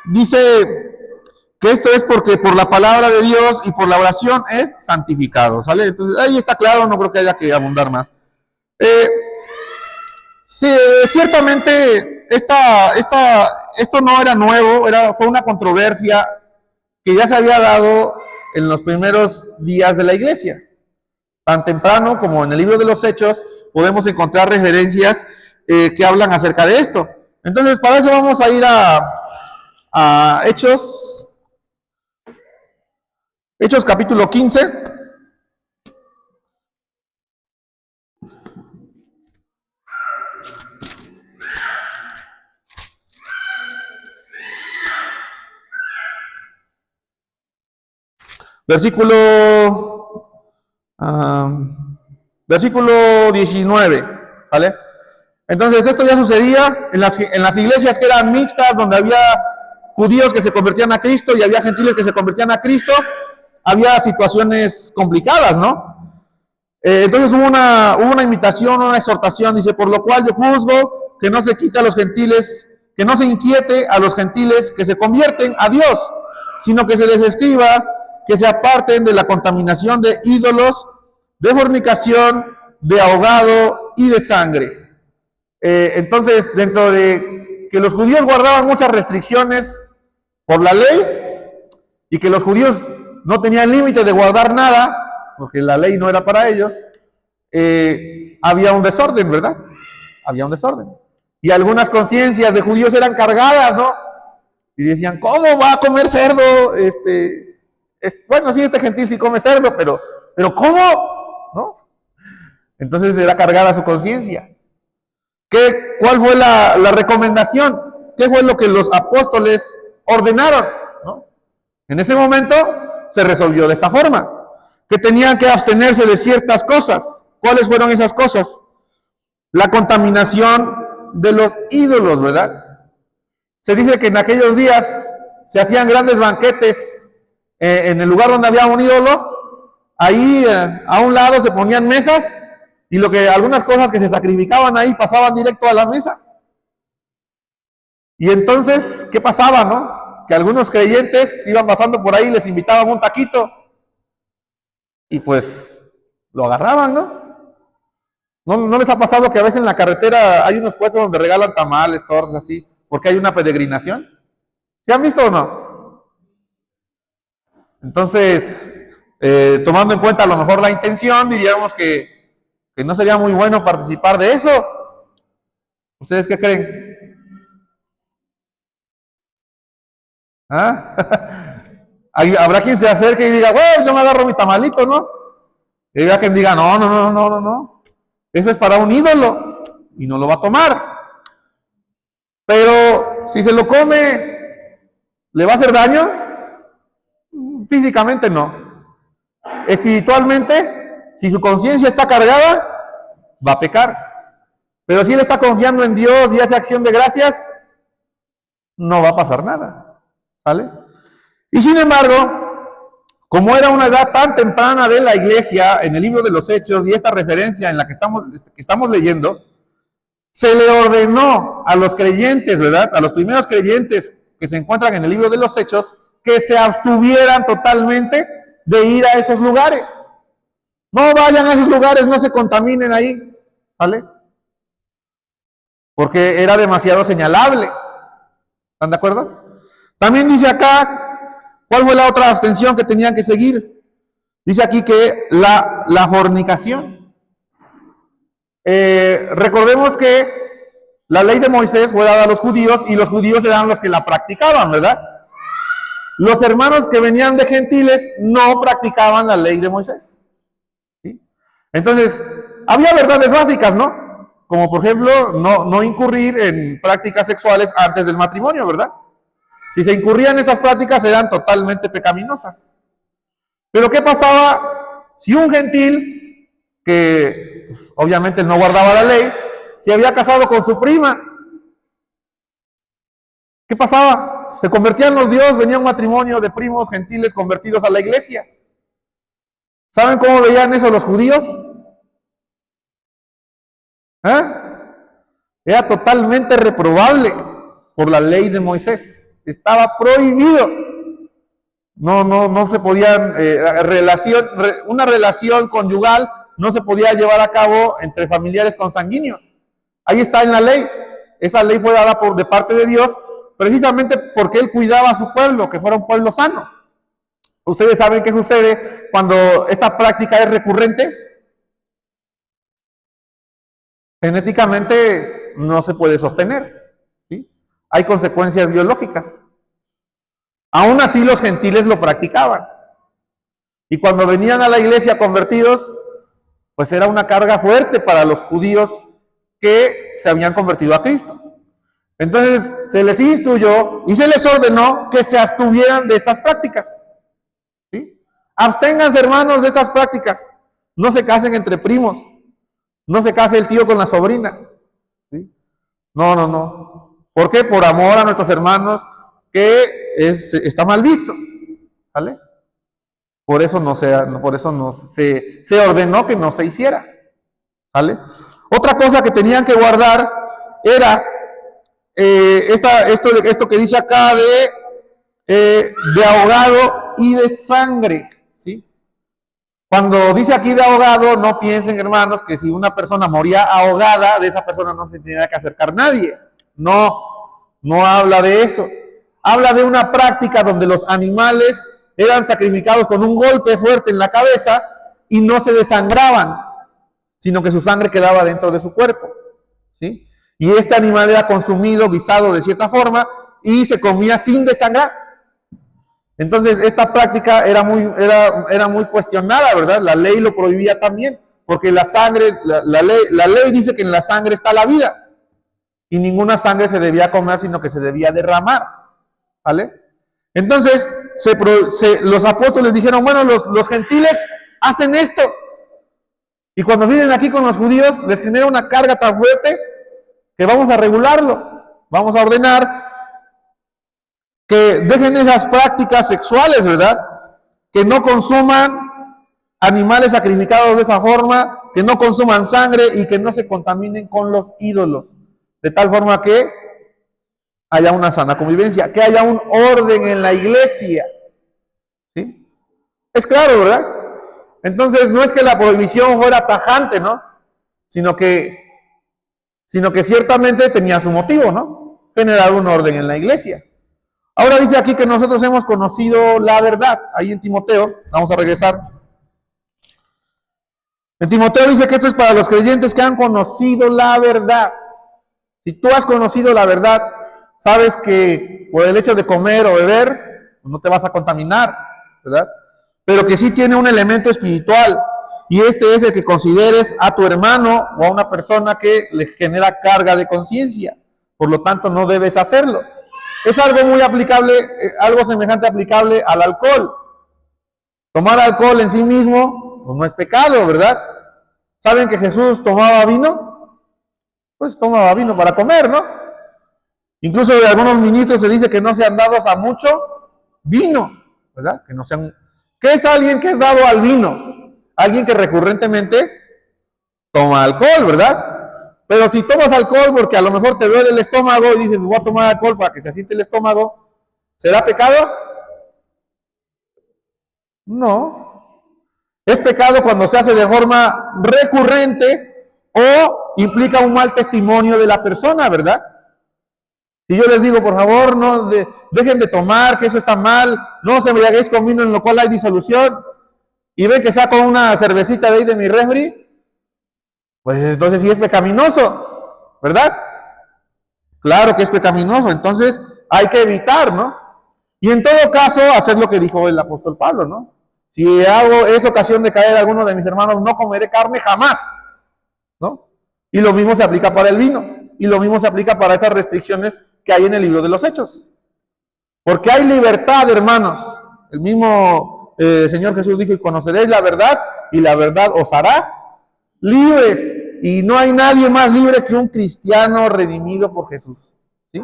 Dice que esto es porque por la palabra de Dios y por la oración es santificado, ¿sale? Entonces, ahí está claro, no creo que haya que abundar más. Sí, ciertamente esto no era nuevo, fue una controversia que ya se había dado en los primeros días de la iglesia. Tan temprano como en el libro de los Hechos podemos encontrar referencias que hablan acerca de esto. Entonces, para eso vamos a ir a Hechos capítulo 15. Versículo 19, ¿vale? Entonces esto ya sucedía en las iglesias que eran mixtas, donde había judíos que se convertían a Cristo y había gentiles que se convertían a Cristo. Había situaciones complicadas, ¿no? Entonces hubo una invitación, una exhortación, dice, por lo cual yo juzgo que no se quite a los gentiles, que no se inquiete a los gentiles que se convierten a Dios, sino que se les escriba que se aparten de la contaminación de ídolos, de fornicación, de ahogado y de sangre. Entonces, dentro de que los judíos guardaban muchas restricciones por la ley y que los judíos no tenían límite de guardar nada, porque la ley no era para ellos, había un desorden, ¿verdad? Había un desorden. Y algunas conciencias de judíos eran cargadas, ¿no? Y decían, ¿cómo va a comer cerdo? Bueno, sí, este gentil sí come cerdo, pero ¿cómo? ¿No? Entonces era cargada su conciencia. ¿Cuál fue la recomendación? ¿Qué fue lo que los apóstoles ordenaron? ¿No? En ese momento se resolvió de esta forma, que tenían que abstenerse de ciertas cosas. ¿Cuáles fueron esas cosas? La contaminación de los ídolos, ¿verdad? Se dice que en aquellos días se hacían grandes banquetes en el lugar donde había un ídolo. Ahí a un lado se ponían mesas y algunas cosas que se sacrificaban ahí pasaban directo a la mesa. Y entonces, ¿qué pasaba, no? Que algunos creyentes iban pasando por ahí y les invitaban un taquito. Y pues lo agarraban, ¿no? ¿No les ha pasado que a veces en la carretera hay unos puestos donde regalan tamales, tortas, así, porque hay una peregrinación? ¿Se han visto o no? Entonces, tomando en cuenta a lo mejor la intención, diríamos que no sería muy bueno participar de eso. ¿Ustedes qué creen? ¿Ah? Habrá quien se acerque y diga, bueno, yo me agarro mi tamalito, ¿no? Y habrá quien diga, no. Eso es para un ídolo y no lo va a tomar. Pero si se lo come, ¿le va a hacer daño? Físicamente no. Espiritualmente, si su conciencia está cargada, va a pecar. Pero si él está confiando en Dios y hace acción de gracias, no va a pasar nada. ¿Sale? Y sin embargo, como era una edad tan temprana de la iglesia, en el libro de los Hechos, y esta referencia en la que estamos leyendo, se le ordenó a los creyentes, ¿verdad? A los primeros creyentes que se encuentran en el libro de los Hechos, que se abstuvieran totalmente de ir a esos lugares. No vayan a esos lugares, no se contaminen ahí, ¿vale? Porque era demasiado señalable. ¿Están de acuerdo? También dice acá, ¿cuál fue la otra abstención que tenían que seguir? Dice aquí que la fornicación. Recordemos que la ley de Moisés fue dada a los judíos y los judíos eran los que la practicaban, ¿verdad? Los hermanos que venían de gentiles no practicaban la ley de Moisés. ¿Sí? Entonces, había verdades básicas, ¿no? Como por ejemplo, no incurrir en prácticas sexuales antes del matrimonio, ¿verdad? Si se incurrían en estas prácticas eran totalmente pecaminosas. Pero ¿qué pasaba si un gentil, que pues, obviamente no guardaba la ley, se había casado con su prima? ¿Qué pasaba? Se convertían los dios, venía un matrimonio de primos gentiles convertidos a la iglesia. ¿Saben cómo veían eso los judíos? Era totalmente reprobable por la ley de Moisés. Estaba prohibido. No se podían, una relación conyugal no se podía llevar a cabo entre familiares consanguíneos. Ahí está en la ley. Esa ley fue dada de parte de Dios precisamente porque Él cuidaba a su pueblo, que fuera un pueblo sano. ¿Ustedes saben qué sucede cuando esta práctica es recurrente? Genéticamente no se puede sostener, ¿sí? Hay consecuencias biológicas. Aún así los gentiles lo practicaban. Y cuando venían a la iglesia convertidos, pues era una carga fuerte para los judíos que se habían convertido a Cristo. Entonces se les instruyó y se les ordenó que se abstuvieran de estas prácticas, ¿sí? Absténganse, hermanos, de estas prácticas. No se casen entre primos. No se case el tío con la sobrina. ¿Sí? No, no, no. ¿Por qué? Por amor a nuestros hermanos, que está mal visto. ¿Vale? Por eso se ordenó que no se hiciera. ¿Vale? Otra cosa que tenían que guardar era esto que dice acá de ahogado y de sangre. ¿Sí? Cuando dice aquí de ahogado, no piensen, hermanos, que si una persona moría ahogada, de esa persona no se tenía que acercar nadie. No, no habla de eso. Habla de una práctica donde los animales eran sacrificados con un golpe fuerte en la cabeza y no se desangraban, sino que su sangre quedaba dentro de su cuerpo. ¿Sí? Y este animal era consumido, guisado de cierta forma, y se comía sin desangrar. Entonces, esta práctica era muy cuestionada, ¿verdad? La ley lo prohibía también, porque la sangre, la ley dice que en la sangre está la vida, y ninguna sangre se debía comer, sino que se debía derramar, ¿vale? Entonces, los apóstoles dijeron, bueno, los gentiles hacen esto, y cuando vienen aquí con los judíos, les genera una carga tan fuerte, que vamos a regularlo, vamos a ordenar que dejen esas prácticas sexuales, ¿verdad? Que no consuman animales sacrificados de esa forma, que no consuman sangre y que no se contaminen con los ídolos, de tal forma que haya una sana convivencia, que haya un orden en la iglesia. ¿Sí? Es claro, ¿verdad? Entonces no es que la prohibición fuera tajante, ¿no? Sino que ciertamente tenía su motivo, ¿no? Generar un orden en la iglesia. Ahora dice aquí que nosotros hemos conocido la verdad. Ahí en Timoteo, vamos a regresar. En Timoteo dice que esto es para los creyentes que han conocido la verdad. Si tú has conocido la verdad, sabes que por el hecho de comer o beber, pues no te vas a contaminar, ¿verdad? Pero que sí tiene un elemento espiritual. Y este es el que consideres a tu hermano o a una persona que le genera carga de conciencia. Por lo tanto, no debes hacerlo. Es algo muy aplicable, algo semejante aplicable al alcohol. Tomar alcohol en sí mismo, pues no es pecado, ¿verdad? ¿Saben que Jesús tomaba vino? Pues tomaba vino para comer, ¿no? Incluso de algunos ministros se dice que no sean dados a mucho vino, ¿verdad? Que no sean... ¿Qué es alguien que es dado al vino? Alguien que recurrentemente toma alcohol, ¿verdad? Pero si tomas alcohol porque a lo mejor te duele el estómago y dices, voy a tomar alcohol para que se asiente el estómago, ¿será pecado? No. Es pecado cuando se hace de forma recurrente o implica un mal testimonio de la persona, ¿verdad? Si yo les digo, por favor, no dejen de tomar, que eso está mal, no se embriaguéis con vino en lo cual hay disolución, y ven que saco una cervecita de ahí de mi refri, pues entonces sí es pecaminoso, ¿verdad? Claro que es pecaminoso, entonces hay que evitar, ¿no? Y en todo caso, hacer lo que dijo el apóstol Pablo, ¿no? Si es ocasión de caer a alguno de mis hermanos, no comeré carne jamás, ¿no? Y lo mismo se aplica para el vino, y lo mismo se aplica para esas restricciones que hay en el libro de los Hechos. Porque hay libertad, hermanos. El mismo Señor Jesús dijo, y conoceréis la verdad, y la verdad os hará libres, y no hay nadie más libre que un cristiano redimido por Jesús, ¿sí?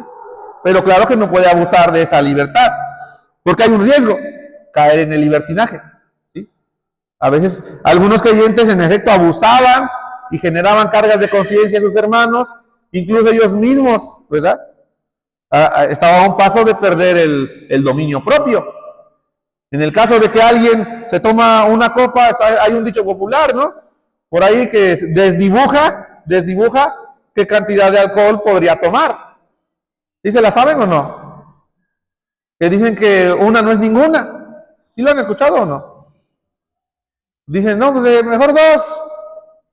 Pero claro que no puede abusar de esa libertad, porque hay un riesgo, caer en el libertinaje, ¿sí? A veces algunos creyentes en efecto abusaban y generaban cargas de conciencia a sus hermanos, incluso ellos mismos, ¿verdad? Estaba a un paso de perder el dominio propio. En el caso de que alguien se toma una copa, hay un dicho popular, ¿no? Por ahí que desdibuja qué cantidad de alcohol podría tomar. ¿Sí se la saben o no? Que dicen que una no es ninguna. ¿Sí lo han escuchado o no? Dicen, no, pues mejor dos.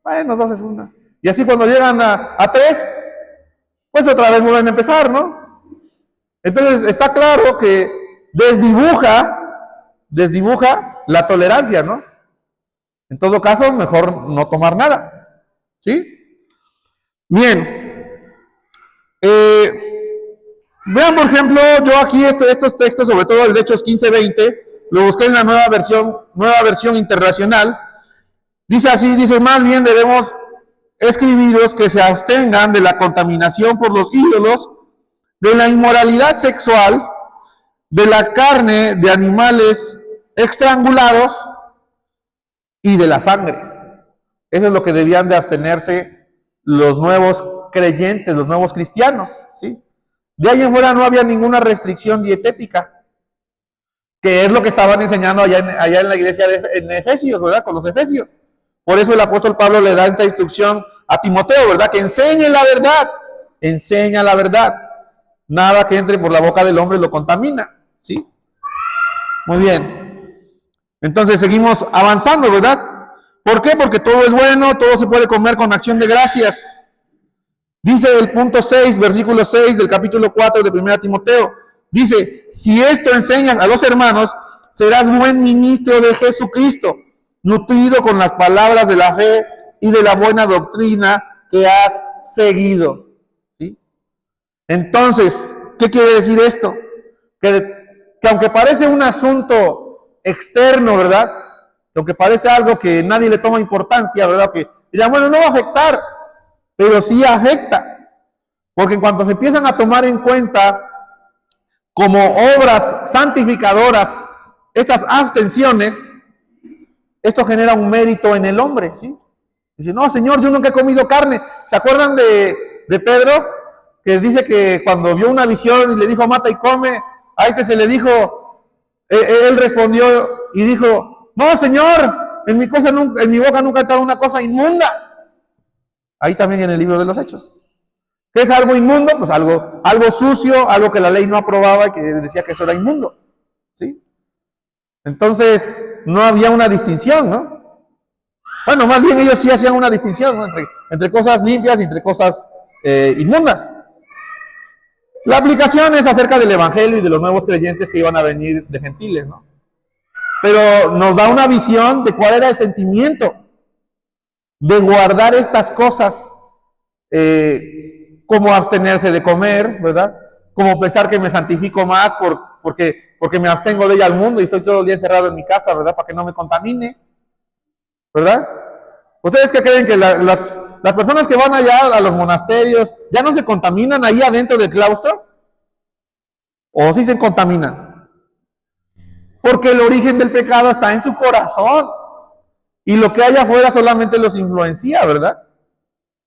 Bueno, dos es una. Y así cuando llegan a tres, pues otra vez vuelven a empezar, ¿no? Entonces está claro que desdibuja la tolerancia, ¿no? En todo caso, mejor no tomar nada. ¿Sí? Bien. Vean, por ejemplo, yo aquí estos textos, sobre todo el de Hechos 15-20, lo busqué en la nueva versión internacional. Dice así, dice, más bien debemos escribiros que se abstengan de la contaminación por los ídolos, de la inmoralidad sexual, de la carne de animales estrangulados y de la sangre. Eso es lo que debían de abstenerse los nuevos creyentes, los nuevos cristianos, ¿sí? De ahí en fuera no había ninguna restricción dietética, que es lo que estaban enseñando allá en la iglesia en Efesios, ¿verdad? Con los efesios. Por eso el apóstol Pablo le da esta instrucción a Timoteo, ¿verdad? Que enseña la verdad. Nada que entre por la boca del hombre lo contamina, ¿sí? Muy bien. Entonces seguimos avanzando, ¿verdad? ¿Por qué? Porque todo es bueno, todo se puede comer con acción de gracias. Dice el punto 6, versículo 6 del capítulo 4 de 1 Timoteo. Dice, si esto enseñas a los hermanos, serás buen ministro de Jesucristo, nutrido con las palabras de la fe y de la buena doctrina que has seguido. ¿Sí? Entonces, ¿qué quiere decir esto? Que aunque parece un asunto externo, ¿verdad? Que aunque parece algo que nadie le toma importancia, ¿verdad? Que dirán, bueno, no va a afectar, pero sí afecta. Porque en cuanto se empiezan a tomar en cuenta como obras santificadoras estas abstenciones, esto genera un mérito en el hombre, ¿sí? Dice, no, Señor, yo nunca he comido carne. ¿Se acuerdan de Pedro? Que dice que cuando vio una visión y le dijo, mata y come, a este se le dijo, él respondió y dijo, no, Señor, en mi boca nunca ha estado una cosa inmunda. Ahí también en el libro de los Hechos. ¿Qué es algo inmundo? Pues algo sucio, algo que la ley no aprobaba y que decía que eso era inmundo, ¿sí? Entonces, no había una distinción, ¿no? Bueno, más bien ellos sí hacían una distinción, ¿no? entre cosas limpias y entre cosas inmundas. La aplicación es acerca del evangelio y de los nuevos creyentes que iban a venir de gentiles, ¿no? Pero nos da una visión de cuál era el sentimiento de guardar estas cosas, como abstenerse de comer, ¿verdad? Como pensar que me santifico más porque me abstengo de ella al mundo y estoy todo el día encerrado en mi casa, ¿verdad? Para que no me contamine, ¿verdad? ¿Ustedes qué creen? Que las personas que van allá a los monasterios ya no se contaminan ahí adentro del claustro? ¿O sí se contaminan? Porque el origen del pecado está en su corazón y lo que hay afuera solamente los influencia, ¿verdad?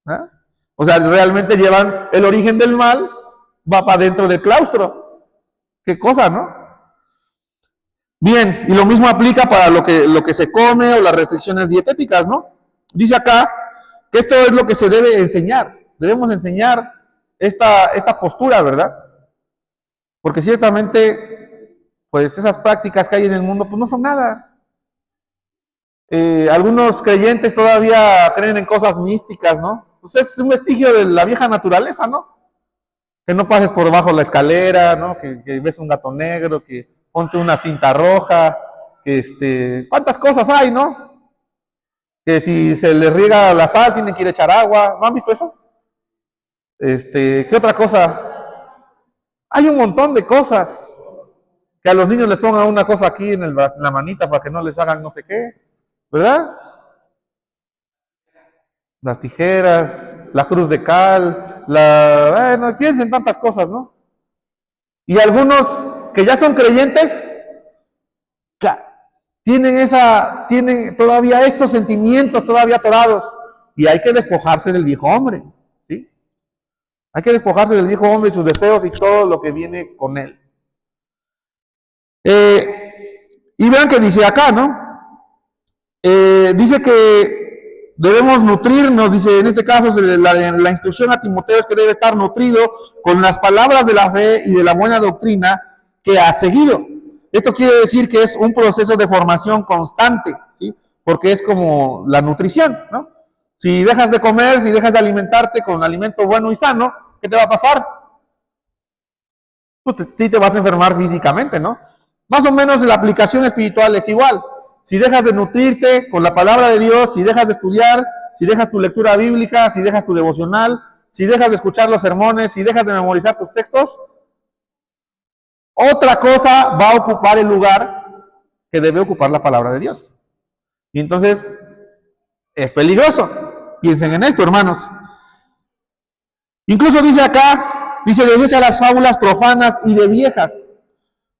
¿Ah? O sea, realmente llevan el origen del mal, va para dentro del claustro. Qué cosa, ¿no? Bien, y lo mismo aplica para lo que se come o las restricciones dietéticas, ¿no? Dice acá que esto es lo que se debe enseñar. Debemos enseñar esta postura, ¿verdad? Porque ciertamente, pues esas prácticas que hay en el mundo, pues no son nada. Algunos creyentes todavía creen en cosas místicas, ¿no? Pues es un vestigio de la vieja naturaleza, ¿no? Que no pases por debajo la escalera, ¿no? Que ves un gato negro, que ponte una cinta roja, que ¿cuántas cosas hay, no? Que si se les riega la sal, tienen que ir a echar agua. ¿No han visto eso? ¿Qué otra cosa? Hay un montón de cosas. Que a los niños les pongan una cosa aquí en la manita para que no les hagan no sé qué, ¿verdad? Las tijeras, la cruz de cal, bueno, piensen tantas cosas, ¿no? Y algunos que ya son creyentes, tienen todavía esos sentimientos todavía atorados. Y hay que despojarse del viejo hombre, ¿sí? Hay que despojarse del viejo hombre y sus deseos y todo lo que viene con él. Y vean que dice acá, ¿no? Dice que debemos nutrirnos, dice en este caso la instrucción a Timoteo es que debe estar nutrido con las palabras de la fe y de la buena doctrina que ha seguido. Esto quiere decir que es un proceso de formación constante, ¿sí? Porque es como la nutrición, ¿no? Si dejas de comer, si dejas de alimentarte con alimento bueno y sano, ¿qué te va a pasar? Pues sí te vas a enfermar físicamente, ¿no? Más o menos la aplicación espiritual es igual. Si dejas de nutrirte con la palabra de Dios, si dejas de estudiar, si dejas tu lectura bíblica, si dejas tu devocional, si dejas de escuchar los sermones, si dejas de memorizar tus textos, otra cosa va a ocupar el lugar que debe ocupar la palabra de Dios. Y entonces es peligroso. Piensen en esto, hermanos. Incluso dice acá, dice, desecha las fábulas profanas y de viejas.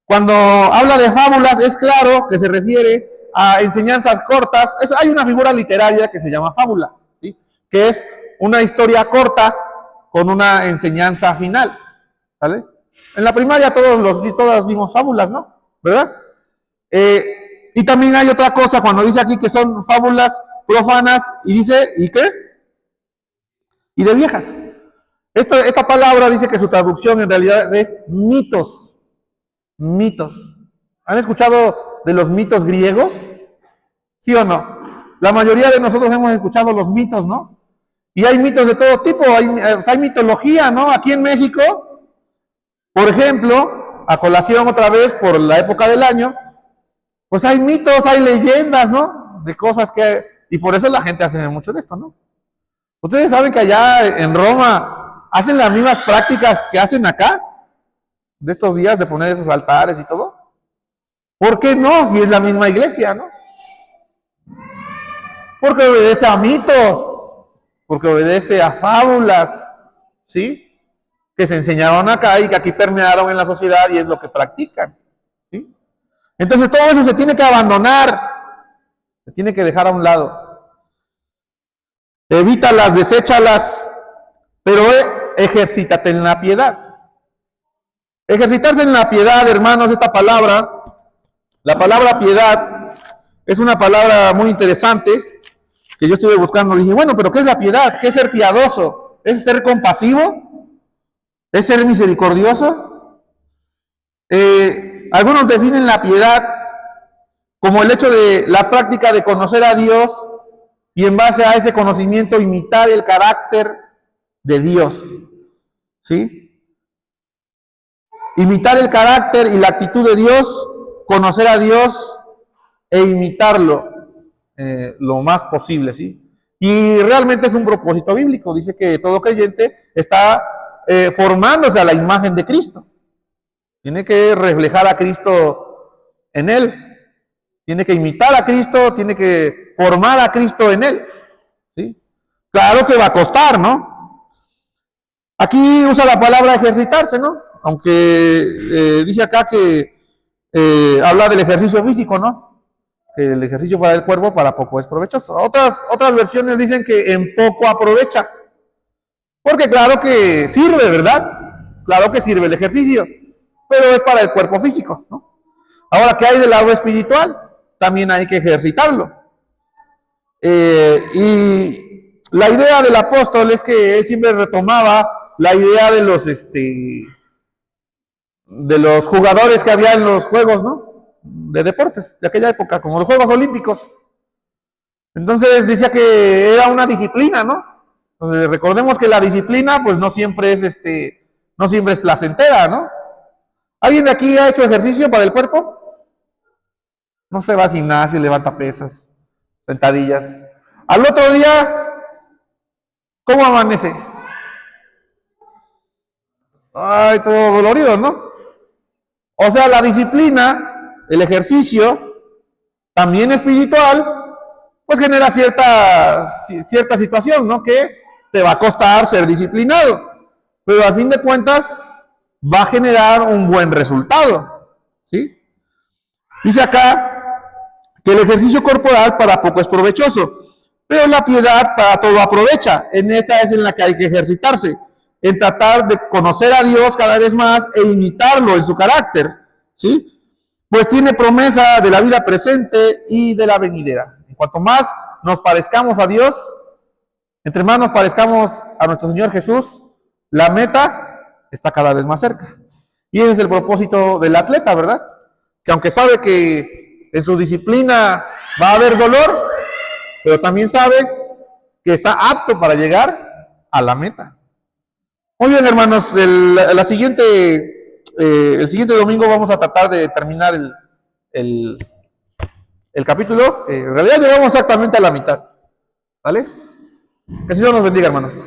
Cuando habla de fábulas, es claro que se refiere a enseñanzas cortas. Hay una figura literaria que se llama fábula, ¿sí? Que es una historia corta con una enseñanza final, ¿vale? En la primaria todas vimos fábulas, ¿no? ¿Verdad? Y también hay otra cosa cuando dice aquí que son fábulas profanas y dice, ¿y qué? Y de viejas. Esta palabra dice que su traducción en realidad es mitos. Mitos. ¿Han escuchado de los mitos griegos? ¿Sí o no? La mayoría de nosotros hemos escuchado los mitos, ¿no? Y hay mitos de todo tipo, hay mitología, ¿no? Aquí en México, por ejemplo, a colación otra vez por la época del año, pues hay mitos, hay leyendas, ¿no? De cosas que... Y por eso la gente hace mucho de esto, ¿no? Ustedes saben que allá en Roma hacen las mismas prácticas que hacen acá, de estos días de poner esos altares y todo. ¿Por qué no? Si es la misma iglesia, ¿no? Porque obedece a mitos, porque obedece a fábulas, ¿sí? Que se enseñaron acá y que aquí permearon en la sociedad y es lo que practican, ¿sí? Entonces todo eso se tiene que abandonar, se tiene que dejar a un lado. Evítalas, deséchalas, pero ejercítate en la piedad. Ejercitarse en la piedad, hermanos, esta palabra, la palabra piedad, es una palabra muy interesante que yo estuve buscando. Dije, bueno, pero ¿qué es la piedad? ¿Qué es ser piadoso? ¿Es ser compasivo? ¿Es ser misericordioso? Algunos definen la piedad como el hecho de la práctica de conocer a Dios y en base a ese conocimiento imitar el carácter de Dios, ¿sí? Imitar el carácter y la actitud de Dios, conocer a Dios e imitarlo lo más posible, ¿sí? Y realmente es un propósito bíblico. Dice que todo creyente está formándose a la imagen de Cristo. Tiene que reflejar a Cristo en él. Tiene que imitar a Cristo, tiene que formar a Cristo en él, ¿sí? Claro que va a costar, ¿no? Aquí usa la palabra ejercitarse, ¿no? Aunque dice acá que habla del ejercicio físico, ¿no? Que el ejercicio para el cuerpo para poco es provechoso. Otras versiones dicen que en poco aprovecha. Porque claro que sirve, ¿verdad? Claro que sirve el ejercicio, pero es para el cuerpo físico, ¿no? Ahora, ¿qué hay del lado espiritual? También hay que ejercitarlo. Y la idea del apóstol es que él siempre retomaba la idea de los jugadores que había en los juegos, ¿no? De deportes de aquella época, como los Juegos Olímpicos. Entonces decía que era una disciplina, ¿no? Entonces recordemos que la disciplina, pues no siempre es placentera, ¿no? ¿Alguien de aquí ha hecho ejercicio para el cuerpo? No se va al gimnasio, levanta pesas, sentadillas. Al otro día, ¿cómo amanece? Ay, todo dolorido, ¿no? O sea, la disciplina, el ejercicio, también espiritual, pues genera cierta situación, ¿no? Que te va a costar ser disciplinado, pero a fin de cuentas va a generar un buen resultado, ¿sí? Dice acá que el ejercicio corporal para poco es provechoso, pero la piedad para todo aprovecha. En esta es en la que hay que ejercitarse, en tratar de conocer a Dios cada vez más e imitarlo en su carácter, ¿sí? Pues tiene promesa de la vida presente y de la venidera. En cuanto más nos parezcamos a Dios, entre más nos parezcamos a nuestro Señor Jesús, la meta está cada vez más cerca. Y ese es el propósito del atleta, ¿verdad? Que aunque sabe que en su disciplina va a haber dolor, pero también sabe que está apto para llegar a la meta. Muy bien, hermanos, el siguiente domingo vamos a tratar de terminar el capítulo, que en realidad llegamos exactamente a la mitad. ¿Vale? Que el Señor nos bendiga, hermanos.